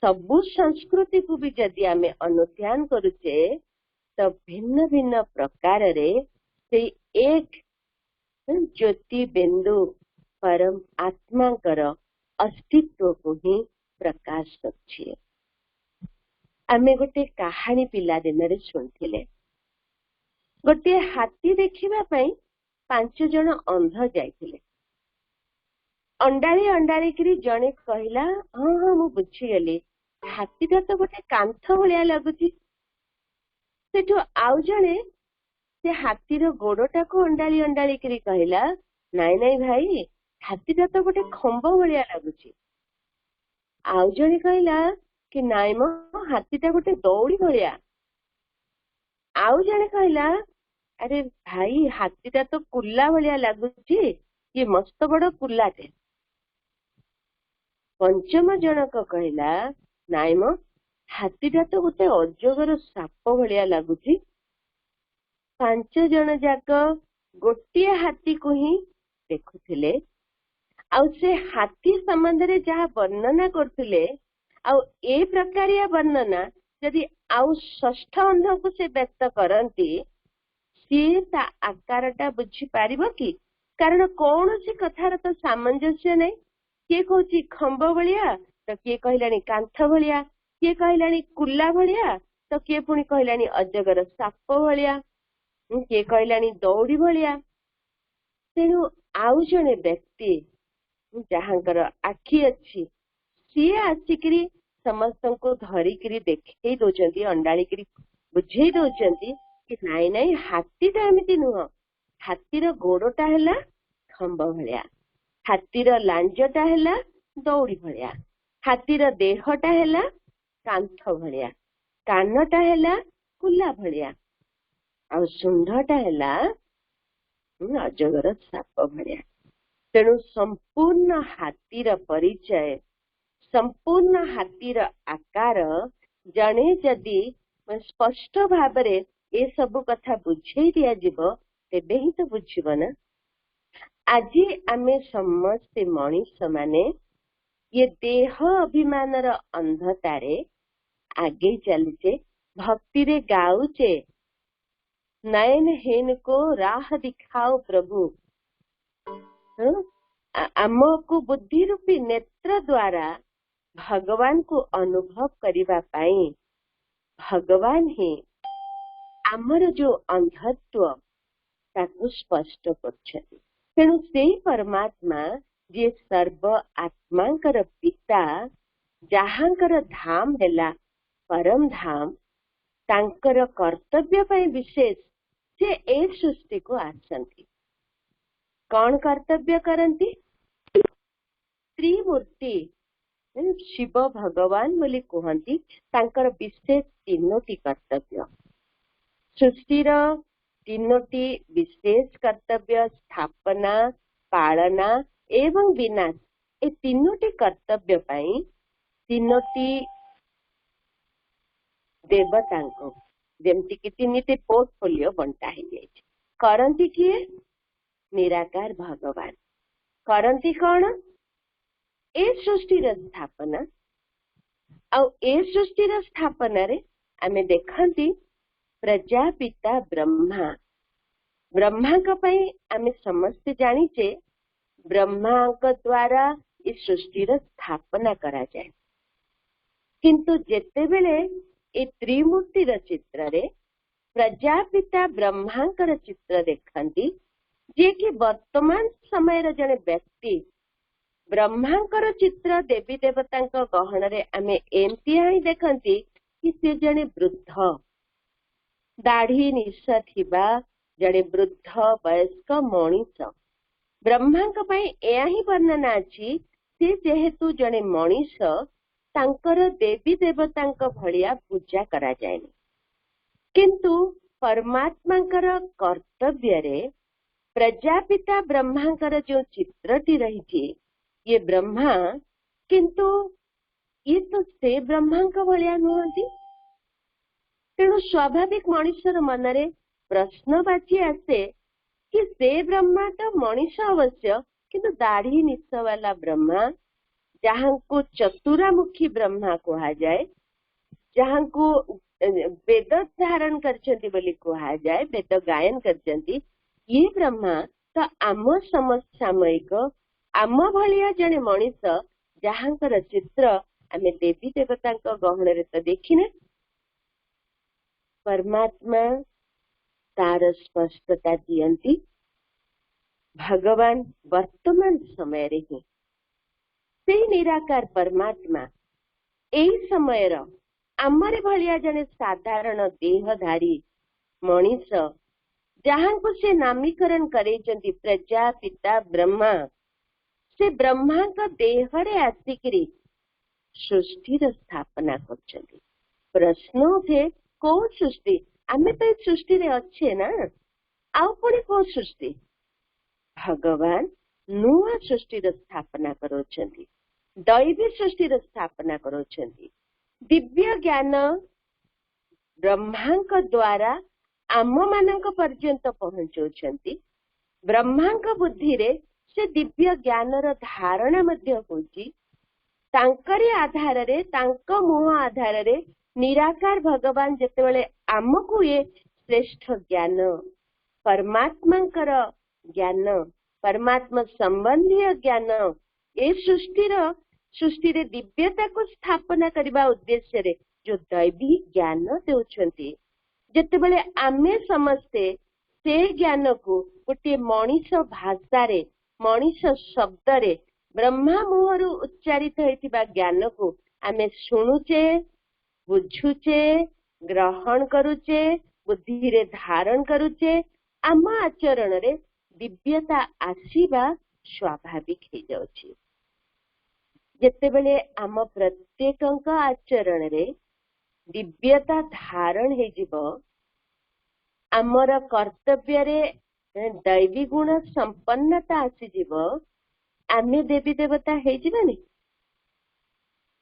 सबु संस्कृति को भी जदि आमे अनुध्यान करुचे तो भिन्न भिन्न प्रकार रे से एक ज्योति बिंदु परम आत्मा कर अस्तित्व को ही प्रकाश करछे। आमे गोटे कहानी पिला दिन रे सुनथिले गोटे हाथी देखिबा पई 5 जण अंध जाइथिले। अंडाळी अंडाळी करी जणे कहला हाँ हाँ मु बुझी गली हाथीटा तो गोटे कांथ भलिया लागुची। सेठो आउ जणे से हाथीर गोड़टा को अंडाळी अंडाळी करी कहला नाई नाई भाई हाथीटा तो गोटे खंभ भलिया लागुची। आउ जणे कहला कि नाई मो हाथीटा गोटे दौड़ी भलिया। आउ जणे कहला अरे भाई हाथीटा तो कुल्ला भलिया लागुची ये मस्त बड़ कुल्लाटे। पंचम जनक कहला नाई मो हाथीटा तो गोटे अजगर साप भलिया लागुची। 5 जण जाक गोटिए हाथी को ही देखुथिले आउ से हाथी संबंध रे जहा वर्णना करथिले आउ ए प्रकारिया वर्णना यदि आउ षष्ठ अंध को से व्यक्त करंती सी ता आकारटा बुझी पारिबो कि कारण कौन सी कथार तो सामंजस्य नहीं। किए कहूची खंभ भलिया तो किए कहलानी कांथ भलिया किए कहलानी कुल्ला भलिया तो किए पुणी कहलानी अजगर साप भलिया किए कहलानी दौड़ी भलिया। तेणु आउ जने व्यक्ति जहांकर आखि अच्छी सी आसिकरी समस्त को धरिकरी देखई दौचंती अंडाळी बुझे दौचंती कि नाई नाई हाथीटा एमती नुह हाथीर गोड़टा हैला खंभ भलिया हाथीर लांजटा हैला दौड़ी भलिया हाथीर देहटा हैला कांथ भलिया कानटा हैला कुल्ला भलिया आ सुंढटा हैला अजगर साप भलिया। तेणु संपूर्ण हाथीर परिचय संपूर्ण हाथीर आकार जने जदि स्पष्ट भाव रे ए सब कथा बुझे दिया जीवो तेबे ही तो बुझिबो ना। आज आमे समस्ते मनीष माने ये देह अभिमान अंधतारे आगे चलचे भक्ति रे गाउचे नयन हेन को राह दिखाओ प्रभु। आमको बुद्धि रूपी नेत्र द्वारा भगवान को अनुभव करिबा पाई भगवान ही आमर जो अंधत्व ताकू स्पष्ट करछथि। तेणु से परमात्मा जे सर्व आत्मांकर पिता जहाँकर धाम है परम धाम तांकर कर्तव्य पई विशेष से ए सृष्टि को आसंती कौन कर्तव्य करती त्रिमूर्ति शिव भगवान बोली कहती तांकर विशेष तीनोटी कर्तव्य सृष्टिर तीनोटी विशेष कर्तव्य स्थापना पालना एवं विनाश ए तीनोटी कर्तव्य पई तीनोटी देवता जमती कि तीन पोर्टफोलियो बंटा करती किए निराकार भगवान करती कौन ए सृष्टिर स्थापना ए सृष्टिर स्थापना रे आमे देखंती प्रजापिता ब्रह्मा ब्रह्मा का पई आमे समस्त जानिचे ब्रह्मा का द्वारा इस सृष्टिर स्थापना करा जाए किंतु जेते बेले ए त्रिमूर्तिर चित्र रे प्रजापिता ब्रह्मांकर चित्र देखंती जे कि वर्तमान समय जने व्यक्ति ब्रह्मांकर चित्र देवी देवता गहन रे आमे एमती ही देखंती कि से जने वृद्ध दाढ़ी निश थिबा जने वृद्ध वयस्क मनीष ब्रह्मांक पई एया ही वर्णना अछि से जेहेतु जने मनीष तांकर देवी देवतांक भलिया पूजा करा जाएनी किंतु परमात्मांकर कर्तव्य रे प्रजापिता ब्रह्मांकर जो चित्रटी रही ये ब्रह्मा किंतु ये तो से ब्रह्मांक भलिया नुहंती तेणु स्वाभाविक मनुष्यर मनरे प्रश्न बाची आसे कि से ब्रह्मा तो मनीष अवश्य किंतु दाढ़ी निश वाला ब्रह्मा जहाँ को चतुरामुखी ब्रह्मा कहा जाए जहाँ को वेद धारण करछंती बोली कहा जाए वेद गायन करछंती ये ब्रह्मा तो आम समसामयिक आम भलिया जने मनीष जहाँकर चित्र आमे देवी देवता गहन रे तो देखिने परमात्मा तार स्पष्टता दियंती भगवान वर्तमान समय रे ही से निराकार परमात्मा एई समय आमरे भलिया जने साधारण देहधारी मनीष जहाँ को से नामीकरण करे प्रजापिता ब्रह्मा से ब्रह्मा का देहरे आसिकरी सृष्टिर स्थापना करछंती प्रश्न उठे को सृष्टि आमे तो सृष्टि रे अच्छे ना आउ पुणी को सृष्टि भगवान नुआ सृष्टिर स्थापना करोछंती दैवी सृष्टिर स्थापना करोछंती दिव्य ज्ञान ब्रह्मांक द्वारा आम मानक पर्यंत पहुंचौछंती ब्रह्मांक बुद्धि रे से दिव्य ज्ञानर धारणा मध्य होची तांकरी आधार रे तांक मुह आधार रे निराकार भगवान जेतेबेले आमको ये श्रेष्ठ ज्ञान परमात्मांकर ज्ञान परमात्मा संबंधी ज्ञान ए सृष्टि रे दिव्यता को स्थापना करबा उद्देश्य रे जो दैवी ज्ञान देउछंती जेतेबेले आमे समस्ते से ज्ञान को गोटे मनीष भाषा रे मनीष शब्द रे ब्रह्मा मुहरु उच्चारित होइतिबा ज्ञान को आमे सुनुचे बुझुचे ग्रहण करुचे बुद्धि रे धारण करुचे आम आचरण रे दिव्यता आसीबा स्वाभाविक हो जाउछि जेतेबेले आम प्रत्येक आचरण रे दिव्यता धारण हो जिवो आमर कर्तव्य रे दैवी गुण संपन्नता आसी जिवो आमे देवी देवता हो जिबानी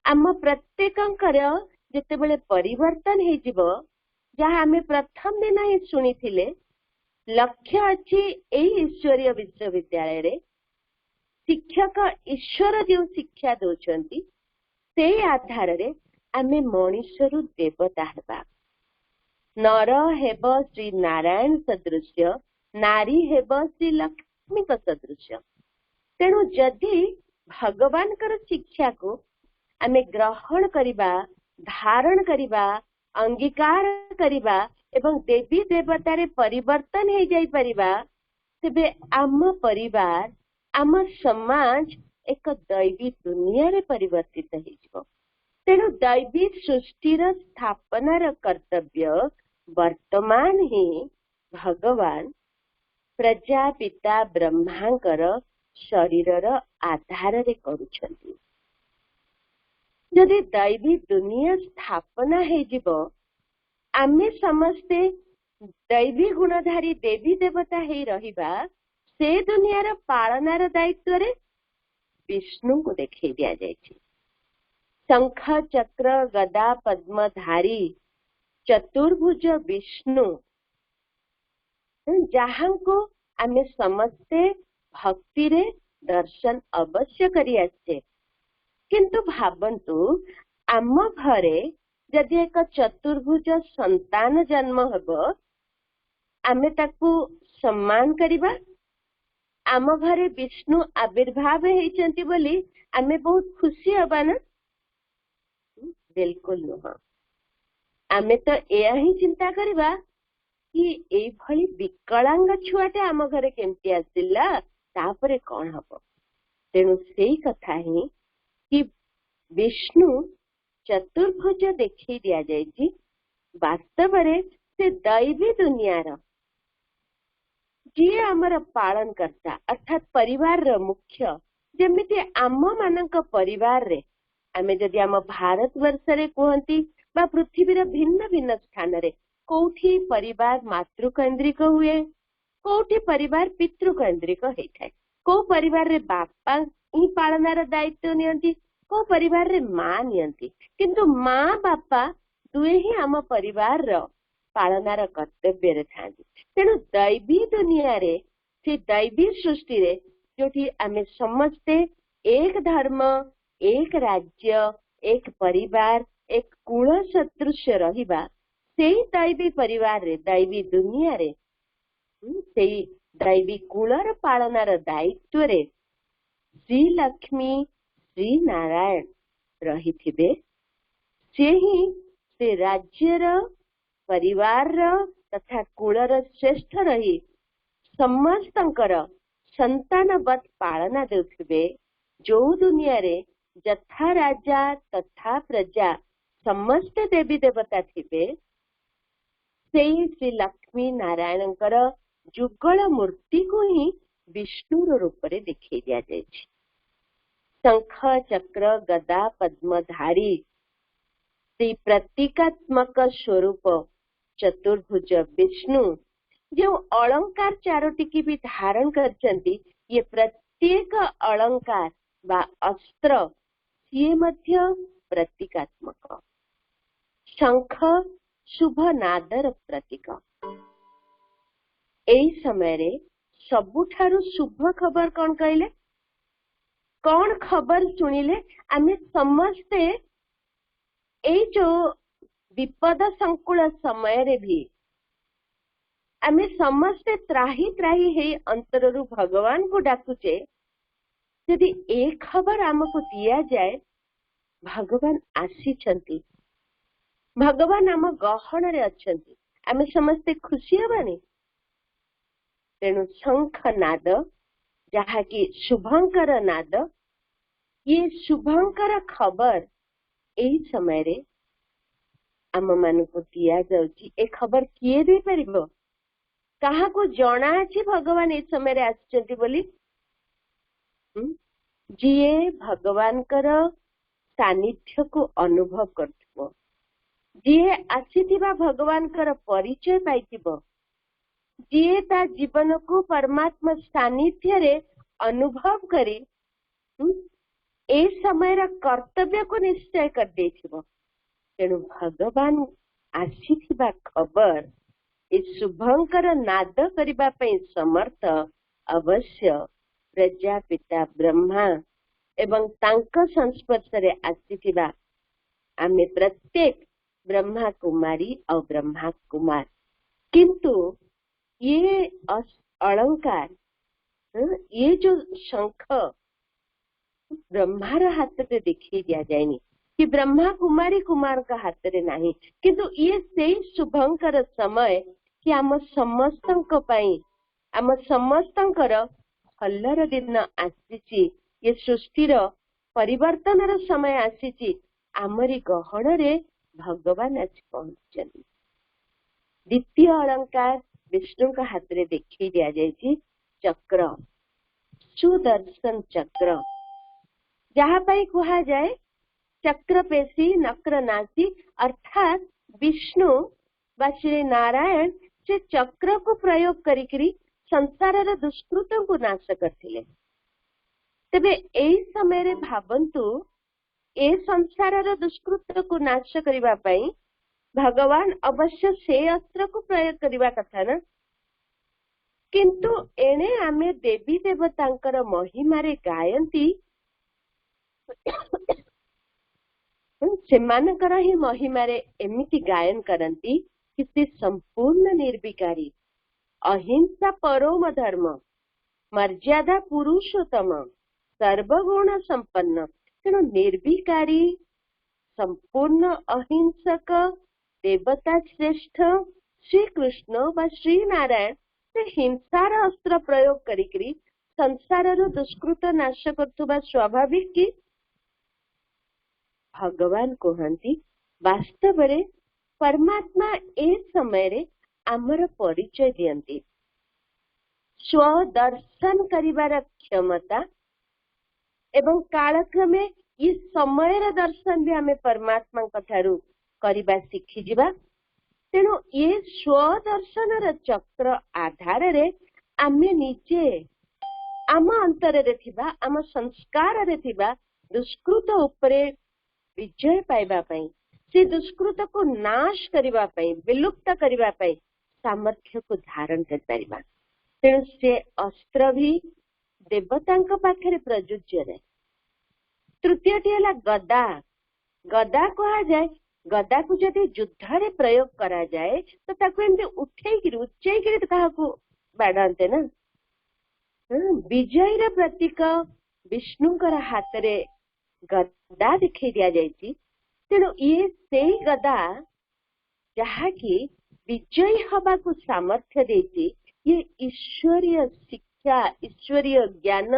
आम प्रत्येकंकर जेतेबेले परिवर्तन हो जिवो जहाँ आमे प्रथम दिन ही सुनिथिले लक्ष्य अच्छी एही ईश्वरीय विश्वविद्यालय रे शिक्षक ईश्वर जो शिक्षा दौरान से आधार रे आमे मनुष्य देवता हेबा नर हेब श्री नारायण सदृश्य नारी हेब श्री लक्ष्मी सदृश्य तेणु जदि भगवान कर शिक्षा को आमे ग्रहण करिबा धारण करिबा अंगीकार करिबा एवं देवी देवता रे परिवर्तन हो जाई परिबा तेबे आम परिवार आम समाज एक दैवी दुनिया रे परिवर्तित हो। तेणु दैवी सृष्टिर स्थापनार कर्तव्य वर्तमान ही भगवान प्रजापिता ब्रह्मांकर शरीरर आधार रे करुछंती। जदि दैवी दुनिया स्थापना हे जिवो आमे समस्ते दैवी गुणधारी देवी देवता हे रहिबा, से दुनियार पालनार दायित्व रे विष्णु को देखै दिया जायछि। शंख चक्र गदा पद्मधारी चतुर्भुज विष्णु जहां को आमे समस्ते भक्ति रे दर्शन अवश्य करि आछे। किंतु भावन्तु आम घरे जदि एक चतुर्भुज संतान जन्म हबो आमे ताकू सम्मान करिबा। आम घरे विष्णु आविर्भाव हेचंती बोली आमे बहुत खुशी हबा ना? बिल्कुल नुह। आमे तो एया ही चिंता करिबा कि एई भली विकलांग छुआटे आम घरे केमती आसिला, तापरे कोन हबो। तेणु सेई कथा ही कि विष्णु चतुर्भुज देखी दिया जायछि। वास्तव रे से दैवी दुनियार जी आमर पालन करता अर्थात परिवार रो मुख्य। जेमिति आम मानक परिवार रे आमे जदि आम भारत वर्ष रे कहंती बा पृथ्वीर भिन्न भिन्न स्थान रे कोठी परिवार मातृकेन्द्रिक हुए, कोठी परिवार पितृकेन्द्रिक हेइथाय। को परिवार रे बापा ही पालनार दायित्व नियंती, को परिवार रे मां नियंती। किंतु मां बापा दुए ही आम परिवार रो पालनार कर्तव्य रे थांती। तेणु दैवी दुनिया रे से दैवी सृष्टि रे जोठी आमे समस्ते एक धर्म एक राज्य एक परिवार एक कुल सदृश रहिबा, सेई दैवी परिवार रे दैवी दुनिया रे सेई दैवी कुलर पालनार दायित्व रे श्री लक्ष्मी श्री नारायण रहिथिबे। से ही से राज्यर परिवार तथा कुलर श्रेष्ठ रही समस्तंकर संतानवत पालना देउथिबे। जो दुनिया रे जथा राजा तथा प्रजा समस्त देवी देवता थिबे, सेई श्री लक्ष्मी नारायणकर जुगल मूर्ति को ही विष्णुर रूप रे देखै दिया जायछि। शंख चक्र गदा पद्मधारी श्री प्रतीकात्मक स्वरूप चतुर्भुज विष्णु जो अलंकार चारोटी की भी धारण करचंती, ये प्रत्येक अलंकार बा अस्त्र ये मध्य प्रतीकात्मक। शंख शुभ नादर प्रतीक। एई समय रे सबुठारु शुभ खबर कौन कहले? कौन खबर सुनिले आमे समस्ते एई जो विपद संकुल समय रे भी आमे समस्ते त्राही त्राही हे अंतररु भगवान को डाकुचे। यदि एक खबर आमको दिया जाए भगवान आसीचंती, भगवान आम गहन रे अछंती, आमे समस्ते खुशी हबानी। तेणु शंख नाद जहा कि शुभंकर नाद, ये शुभंकर खबर एही समय रे आम मानकु दिया जाउची। ए खबर किए दे परिबो? कहा को जणा अछि भगवान ए समय रे आछंती बोली? जिए भगवान कर सानिध्य को अनुभव करथिबो, जिए आसीथिबा भगवान कर परिचय पाइथिबो, जिए ता जीवन को परमात्मा सानिध्य रे अनुभव करी ए समय रा कर्तव्य को निश्चय कर देथिबो। तेणु भगवान आसीथिबा खबर ए शुभंकर नाद करिबा पई समर्थ अवश्य प्रजापिता ब्रह्मा एवं तांक संस्पर्श रे आसीथिबा आमे प्रत्येक ब्रह्मा कुमारी और ब्रह्मा कुमार। किंतु ये अलंकार, ये जो शंख ब्रह्मार हाथ रे देखी दिया जाएनी कि ब्रह्मा कुमारी कुमार का हाथ रे नहीं। किंतु ये से शुभंकर समय कि आम समस्तंक पई आम समस्तंकर भलर दिन आसीची, ये सृष्टिर परिवर्तन समय आसीची, आमरी गहन रे भगवान आज पहुंचती। द्वितीय अलंकार विष्णु का हाथ रे देखी दिया जायछि चक्र, सुदर्शन चक्र, जहाँ पाई कहा जाए चक्र पेशी नक्र नासी, अर्थात विष्णु बा श्री नारायण से चक्र को प्रयोग करी संसार दुष्कृत को नाश करथिले। तेबे एई समय रे भावंतु ए संसार दुष्कृत को नाश करिबा पई भगवान अवश्य से अस्त्र को प्रयोग करिबा कथा ना, किंतु एणे आमे देवी देवतांकर महिमा रे गायंती सेमानकर ही महिमा रे एमिति गायन करंती कि से संपूर्ण निर्विकारी, अहिंसा परम धर्म, मर्यादा पुरुषोत्तम, सर्वगुण संपन्न। तेणु निर्विकारी, संपूर्ण अहिंसक, देवता श्रेष्ठ श्री कृष्ण व श्री नारायण से हिंसार अस्त्र प्रयोग करी संसार दुष्कृत नाश कर स्वाभाविक कि भगवान कहती वास्तव रे परमात्मा ए समय रे आमर परिचय दियंती। स्वदर्शन करिवार क्षमता एवं कालक्रमे ये समय दर्शन भी आमे परमात्मा ठारू करिबा शिखि जिबा। तेणु ये स्वदर्शन चक्र आधार रे आमे निजे आम अंतर रे थिबा, आम संस्कार रे थिबा दुष्कृत उपरे विजय पाइबा पई, से दुष्कृत को नाश करिबा पई, विलुप्त करिबा पई सामर्थ्य को धारण कर परिबा। तेणु से अस्त्र भी देवतांक पाखरे प्रयुज्य रे। तृतीयटी है गदा। गदा कहा जाए, गदा को जदि युद्ध रे प्रयोग करा जाए तो ताको एमती उच्चैकिरी काहाकू बाड़ाते ना। विजय रे प्रतीक विष्णुकर हाथ रे गदा दिखाई दिया जायछि। तेणु ये सेई गदा जहा कि विजयी हवा को सामर्थ्य देती, ये ईश्वरीय शिक्षा, ईश्वरीय ज्ञान,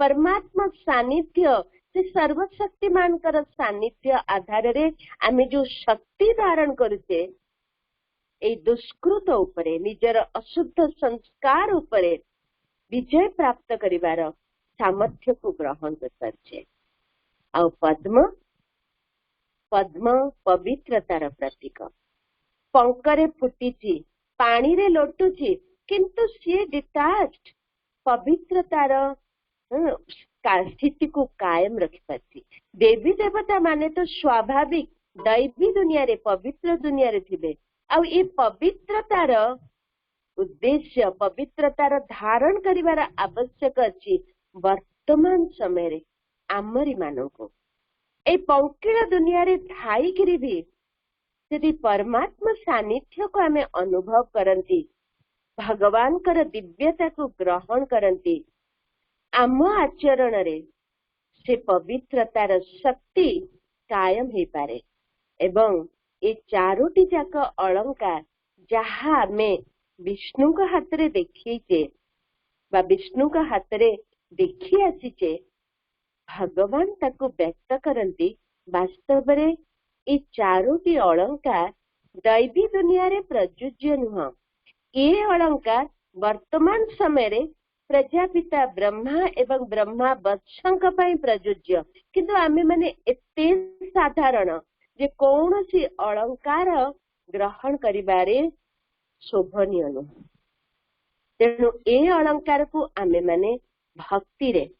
परमात्मा सानिध्य से सर्वशक्तिमान कर सानिध्य आधार रे आमे जो शक्ति धारण करुचे ए दुष्कृत उपरे, निजर अशुद्ध संस्कार उपरे विजय प्राप्त करिवार सामर्थ्य को ग्रहण करछे। आ पद्म, पद्म पवित्रतार प्रतीक। पंकरे फुटिची, पानी रे लोटुची, किंतु सी डिटाच्ड, पवित्रतार स्थिति को कायम रखी पारती। देवी देवता माने तो स्वाभाविक दैवी दुनिया रे, पवित्र दुनिया रे थिबे। आ ये पवित्रतार उद्देश्य, पवित्रतार धारण करिवार आवश्यक अछि वर्तमान समय रे आमरी मानको। ए पंकिल दुनिया रे थाई किरी भी यदि परमात्मा सानिध्य को आमे अनुभव करंती, भगवान कर दिव्यता को ग्रहण करंती, आम आचरण रे से पवित्रतार शक्ति कायम हो पारे। एवं ए चारोटी जाक अलंकार जहा आमे विष्णु का हाथ रे देखीचे बा विष्णु का हाथ रे देखी आसीचे, भगवान ताको व्यक्त करंती। वास्तव रे ए चारोटी अलंकार दैवी दुनिया रे प्रयुज्य नुह। ये अलंकार वर्तमान समय रे प्रजापिता ब्रह्मा एवं ब्रह्मा वत्संक पई प्रयुज्य, किंतु आमे माने एते साधारण जे कौनसी अलंकार ग्रहण करिबारे शोभनीय नुह। तेणु ए अलंकार को आमे माने भक्ति रे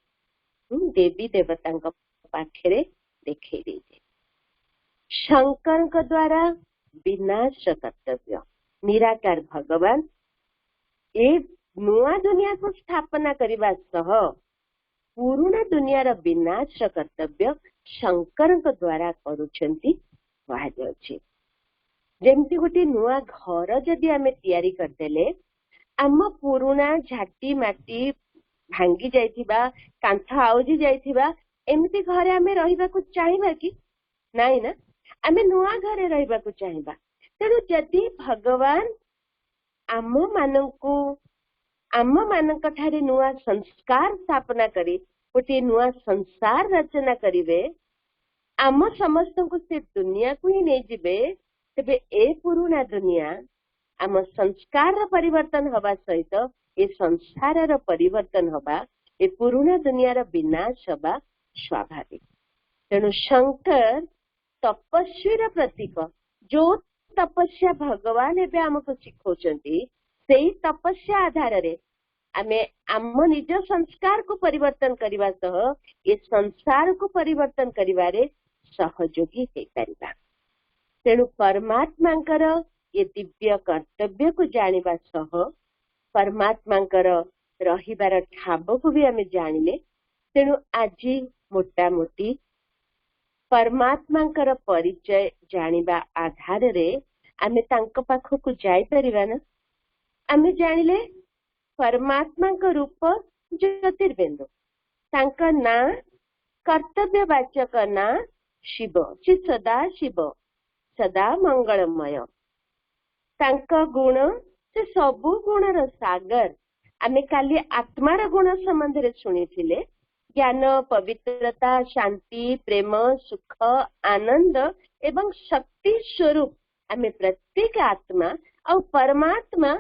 देवी देवतांक पाखरे देखै देजे। शंकर द्वारा विनाश कर्तव्य निराकार भगवान ए नुआ दुनिया को स्थापना करने सह पुराना दुनियार विनाश कर्तव्य शंकर द्वारा करुछंती कहाଯାଉଛି। जेमती गोटे नुआ घर जदि आमे तैयारी करदेले, आम पुराना झाटी माटी भांगी जाइथिबा, कांथ आउजी जाइथिबा, एमती घरे आमे रहिबाकू चाहिबा कि नाई ना? आमे नुआ घरे रहिबाकू चाहिबा। तेणु जदि भगवान आम मानंकू आम मानक ठारे नुआ संस्कार स्थापना करी गोटे नुआ संसार रचना करिवे आम समस्त को से दुनिया को ही नहीं जिबे तेबे ए पुराना दुनिया आम संस्कार परिवर्तन हवा सहित ए संसार परिवर्तन हवा ए पुराना दुनियार विनाश हवा स्वाभाविक। तेणु शंकर तपस्वीर प्रतीक जो तपस्या भगवान एवं आमको शिखौचंती सेही तपस्या आधार रे आमे आम निज संस्कार को परिवर्तन करने सह ए संसार को परिवर्तन करिवारे सहयोगी हो पारिबा। तेणु परमात्मांकर ये दिव्य कर्तव्य को जानिबा सह परमात्मांकर रहिबार ठाब को भी आमे जानिले। तेणु आज मोटा मोटी परमात्मांकर परिचय जानिबा आधार रे आमे तांको पाखो को जाई परिबा ना। आमे जानिले परमात्मा का रूप ज्योतिर्बिंदु तांका ना कर्तव्यवाचक ना शिव से सदा शिव सदा मंगलमय तांका गुण से सबु गुणर सागर। आमे काली आत्मार गुण संबंध रे सुनिथिले ज्ञान पवित्रता शांति प्रेम सुख आनंद एवं शक्ति स्वरूप आमे प्रत्येक आत्मा और परमात्मा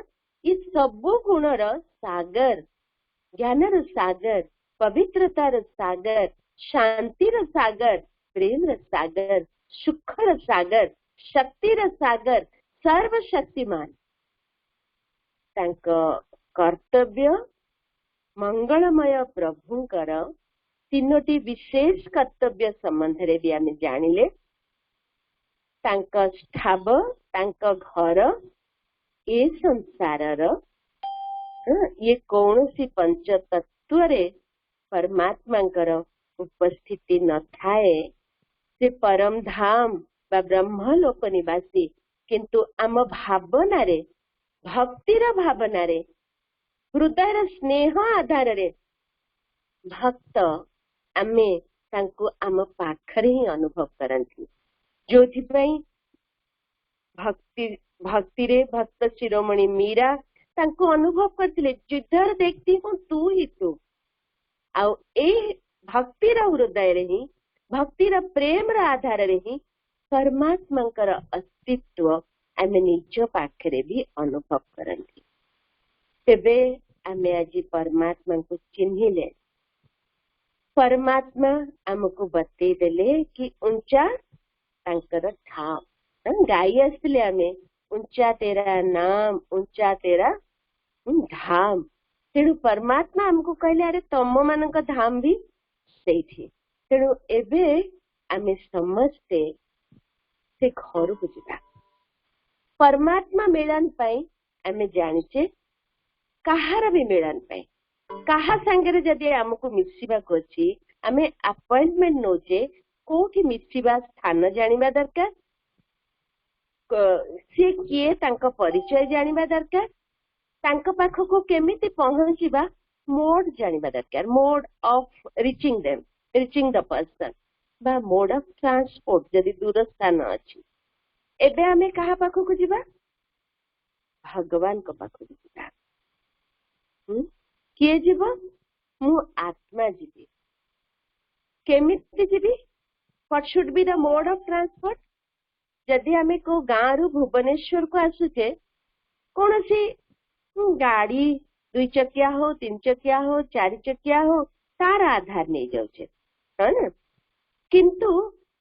ये सबु गुणर सागर ज्ञानर सागर पवित्रतार सागर शांतिर सागर प्रेमर सागर सुखर सागर शक्तिर सागर सर्वशक्तिमान तांको कर्तव्य मंगलमय प्रभुंकर तीनोटी विशेष कर्तव्य संबंध रे भी आमे जानिले। तांको स्थाब तांको घर ए संसारर ये कौन सी पंच तत्व रे परमात्मांकर उपस्थिति न थाए से परम धाम बा ब्रह्म लोक निवासी किंतु आम भावना रे भक्तिर भावना रे हृदय स्नेह आधार रे भक्त आमे तांको आम पाखरे ही अनुभव करंती जोथि पई भक्ति रे भक्त शिरोमणि मीरा तांको अनुभव करथिले जिधर देखती हूँ तू ही तू आउ ए भक्तिर हृदय रे ही भक्तिर प्रेम रा आधार रे ही परमात्मांकर अस्तित्व आमे निज पाखरे भी अनुभव करंती। तेबे आमे आज परमात्मा को चिन्हिले परमात्मा आमको बतई देले कि ऊंचा तांकर धाम गाई आसले आमे ऊंचा तेरा नाम ऊंचा तेरा धाम। तेणु परमात्मा हमको कहले अरे तम मान धाम भी सेठी। तेणु एबे आमे समस्ते से घर को जिबा परमात्मा मिलन पाई आमे जानिचे कहार भी मिलन पाई कहा संगे जदि आमको मिसिबा को अछि आमे अपॉइंटमेंट नोचे कोठी मिसिबा स्थान जानिबा दरकार से किए तांको परिचय जानिबा दरकार तांको पाखो को केमिति पहुंचीबा मोड जानिबा दरकार mode of reaching them reaching the person बा मोड ऑफ ट्रांसपोर्ट जदि दूर स्थान अछि एबे आमे कहा पाखो को जिबा भगवान को पाखो जिबा किए जीव मु आत्मा जीवी केमिति जीवी what should be the mode of transport जदि आमे को गाँ रु भुवनेश्वर को आसुचे कौन सी गाड़ी दुई चकिया हो तीन चकिया हो चार चकिया हो तार आधार नहीं जाउचे है ना किंतु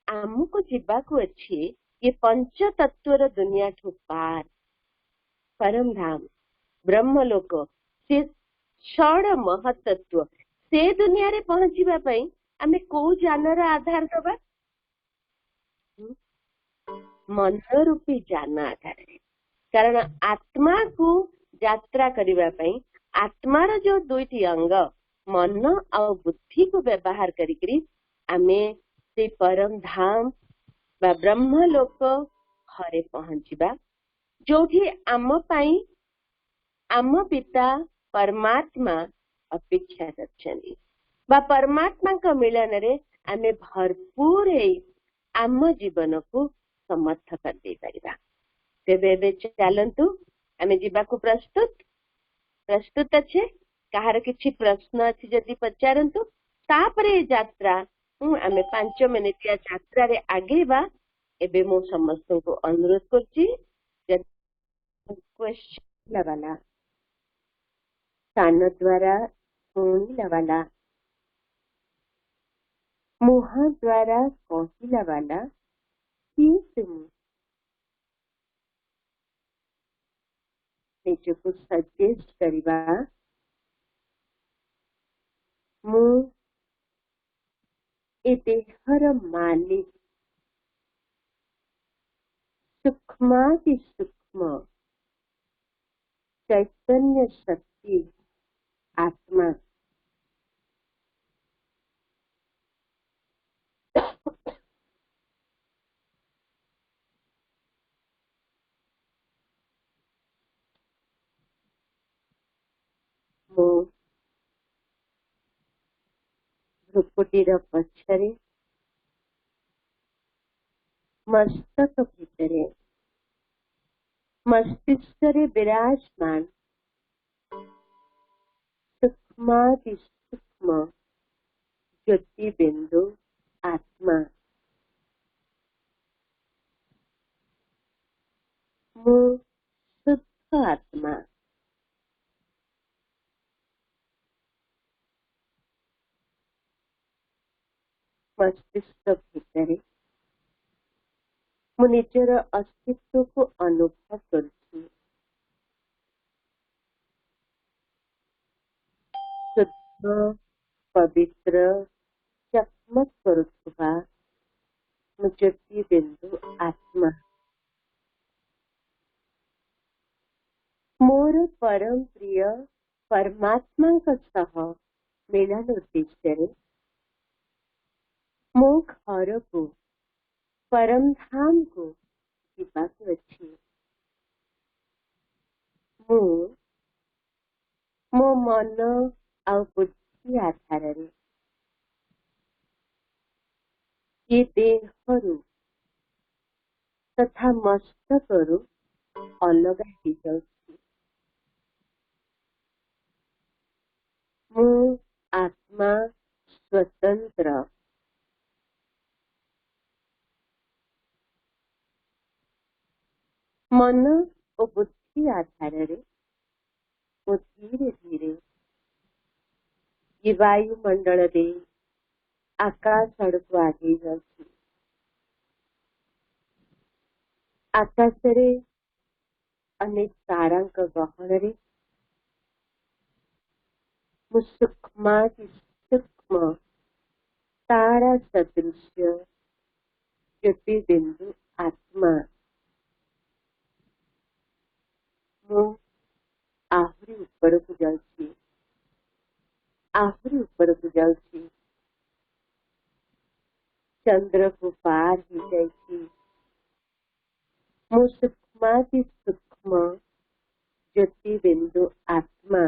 आमको जीवा को अच्छी ये पंच तत्वर दुनिया ठू पार परम धाम ब्रह्मलोक से षड महतत्व से दुनिया रे पहुंचीबा पई आमे को जानर आधार दबा मन रूपी जान आधार कारण आत्मा को यात्रा करबा पई आत्मार जो दुईटी अंग मन और बुद्धि को व्यवहार करी आमे से परम धाम बा ब्रह्मलोक घरे पहुंचीबा जोठी आम पाई आम पिता परमात्मा अपेक्षा रखछनी बा परमात्मा का मिलन रे आमे भरपूर आम जीवन को समर्थ कर दे परिबा। तेबे चलंतु आमे जीवा को प्रस्तुत प्रस्तुत अच्छे कहार किछि प्रश्न अछि जदि पचारंतु तापरे यात्रा आमे 5 मिनिट या यात्रा रे आगेबा। एबे मो समस्त को अनुरोध करछि क्वेश्चन वाला कान द्वारा सुनिला वाला मुह द्वारा कहिला वाला कि तुम निजको सजेस्ट करिबा मु ए देहर मालिक सूक्ष्माति सूक्ष्म चैतन्य शक्ति आत्मा मो भ्रुकुटीर पछरे मस्तक भितरे मस्तिष्करे विराजमान सूक्ष्माति सूक्ष्म ज्योति बिंदु आत्मा मु शुद्ध आत्मा मस्तिष्क भितरे मु निजर अस्तित्व को अनुभव करुछि। शुद्ध पवित्र चकमक करुवा मु ज्योति बिंदु आत्मा मोर परम प्रिय परमात्मा सह मिलन उद्देश्य मो घर को परम धाम को जीवाक अछि। मु मो मन आ बुद्धि आधार ये देहरु तथा मस्तकरु अलग ही जाउछि। मु आत्मा स्वतंत्र मन और बुद्धि आधार धीरे धीरे ये वायुमंडल दे आकाश आड़क आगे जाउछि। आकाश रे अनेक तारांक गहन रे मु सूक्ष्माति सूक्ष्म तारा सदृश्य ज्योति बिंदु आत्मा मु आहरी ऊपर को जाउछि। आहरी ऊपर को जाउछि। चंद्र को पार ही जाइछि। मु सूक्ष्माति सूक्ष्म ज्योति बिंदु आत्मा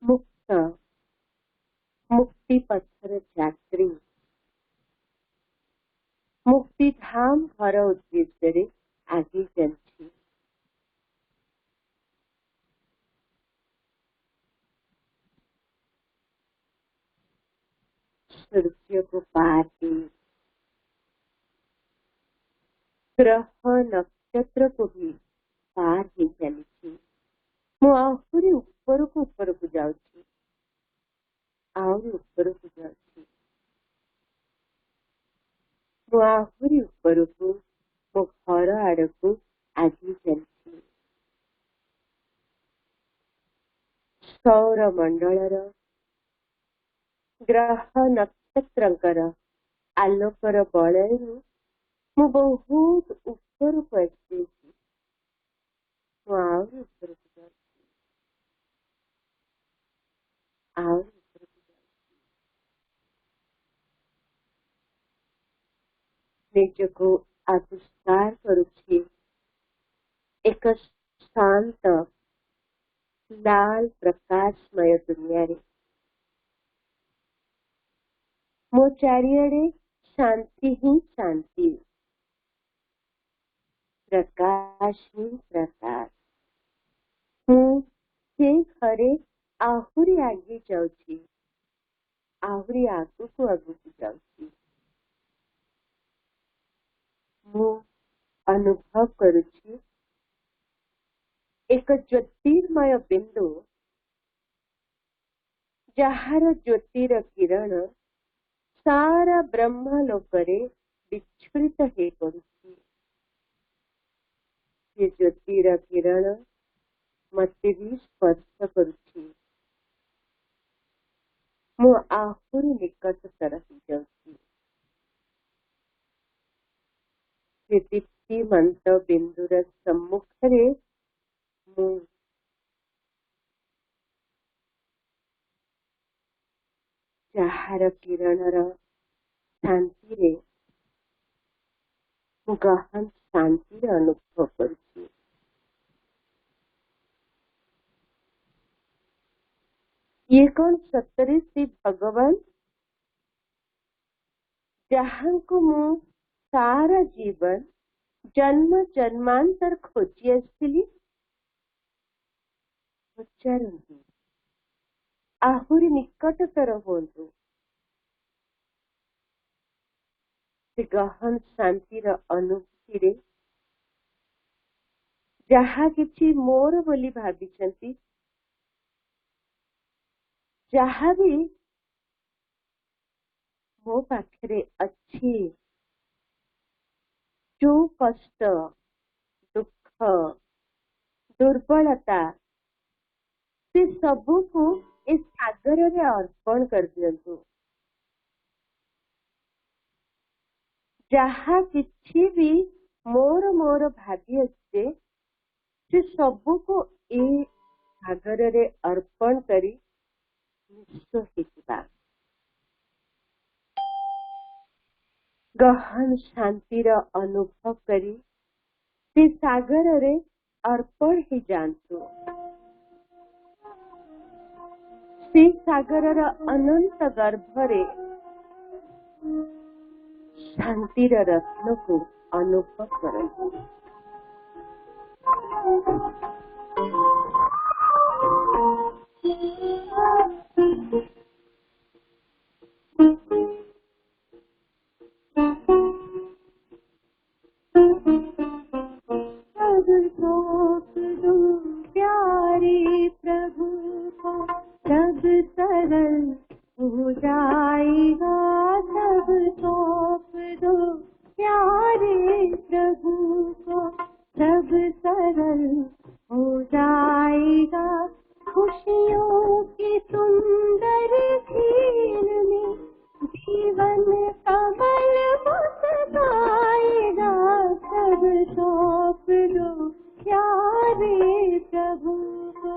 मुक्त मुक्ति पत्थर यात्री मुक्ति धाम घर उद्देश्य आगे चलछि। सूर्य को पार ही ग्रह नक्षत्र को भी पार ही चलछि। मु आहरी ऊपर को जाउछि। आहरी ऊपर को जाउछि। मु आहरी ऊपर को मो घर आड़ को आगे चलछि। सौर मंडलर ग्रह नक्षत्रंकर आलोकर बलयरु मु बहुत ऊपर को आसी। मु आहरी ऊपर को जाउछि। आहरी ऊपर को जाउछि। निजको आविष्कार करुछि एक शांत लाल प्रकाशमय दुनिया रे मो चारियाडे शांति ही शांति प्रकाश ही प्रकाश हूँ से घरे आहुरी आगे जाउछि, आहुरी आगुकु आगुकु जाउछि। मु अनुभव करुछि एक ज्योतिर्मय बिंदु जହାର ज्योतिर किरण सारा ब्रह्मलोकरे विच्छुरित हे पड़ुछि। से ज्योतिर किरण मते भी स्पर्श करुछि। मु आहुरी निकटतर ही जाउछि। से दीप्तिमंत बिंदुर सम्मुखरे मु जହାର किरणर शांति रे गहन शांति अनुभव करुछि। ये कौन सतरे से भगवान जहां को मु सारा जीवन जन्म जन्मांतर खोजी आसली पचारंतु आहुरी निकटतर हुंतु। से गहन शांतिर अनुभूति रे जहा किछि मोर बोली भाबिचंती, जहा भी मो पाखरे अच्छी, जो कष्ट दुख दुर्बलता से सबू को इस सागर रे अर्पण कर दियंतु। जहा किछि भी मोर मोर भाभी अच्छे से सबू को ए सागर रे अर्पण करी निश्चय हितबा। गहन शांतिर अनुभव करी से सागर रे अर्पण ही जानतु। से सागर अनंत गर्भरे शांतिर रत्न को अनुभव करंतु। प्यारे प्रभु को सब सरल हो जाएगा, सब सौंप दो प्यारे प्रभु को सब सरल हो जाएगा। खुशियों की सुंदर झील में जीवन कमल मुस्काएगा, सब सौंप दो प्यारे प्रभु को।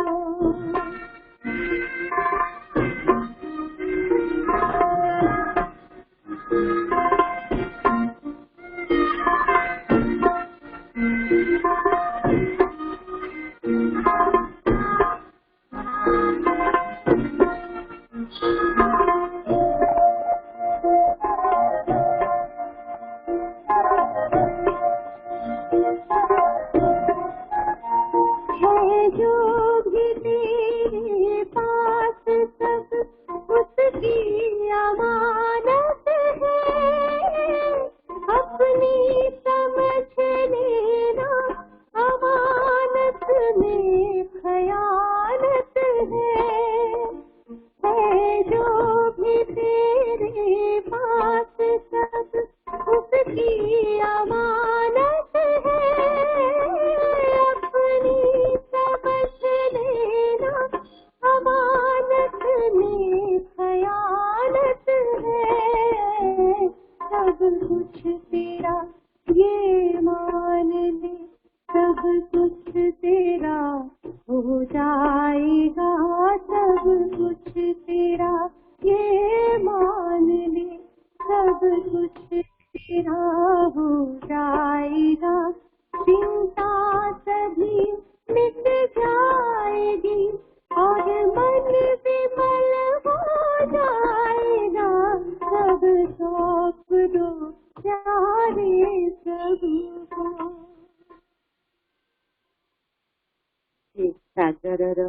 सागर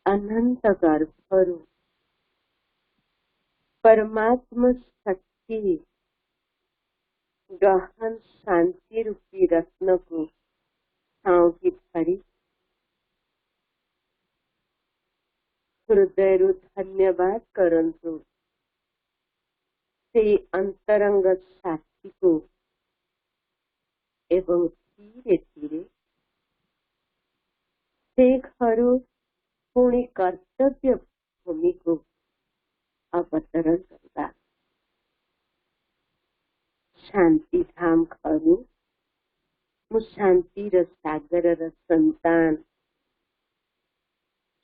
अनंत गर्भरू परमात्मा शक्ति गहन शांति रूपी रत्न को छाँव भरी हृदयरू धन्यवाद करंतु से अंतरंग साथी को एवं धीरे धीरे से घरू पुणी कर्तव्य भूमि को अवतरण करवा शांति धाम घरू मु शांति सागर संतान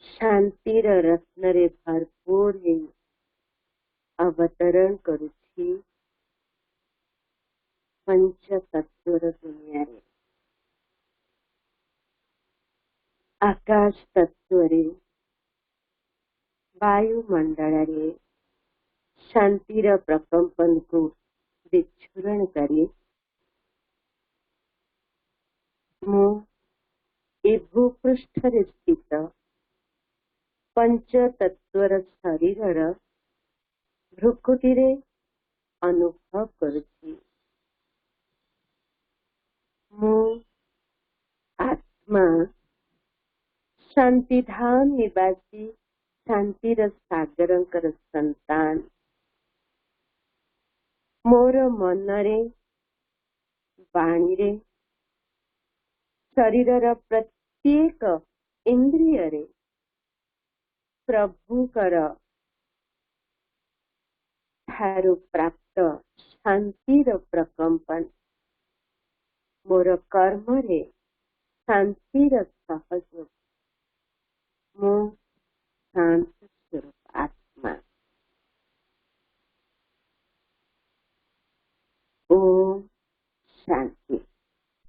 शांति रत्न रे भरपूर है अवतरण करुछि पंच तत्वर दुनिया रे आकाश तत्व रे वायुमंडल रे शांतिर प्रकंपन को विच्छुरण करे मु ए भूपृष्ठ रे स्थित पंच तत्वर शरीर भ्रुकुटी रे अनुभव करुछि मु आत्मा शांतिधाम निवासी शांतिर सागरंकर संतान मोर मनरे वाणी रे शरीर प्रत्येक इंद्रिय रे प्रभुकर ठारू प्राप्त शांतिर प्रकंपन मोर कर्म रे शांतिर सहयोग मु शांत स्वरूप आत्मा ओम शांति।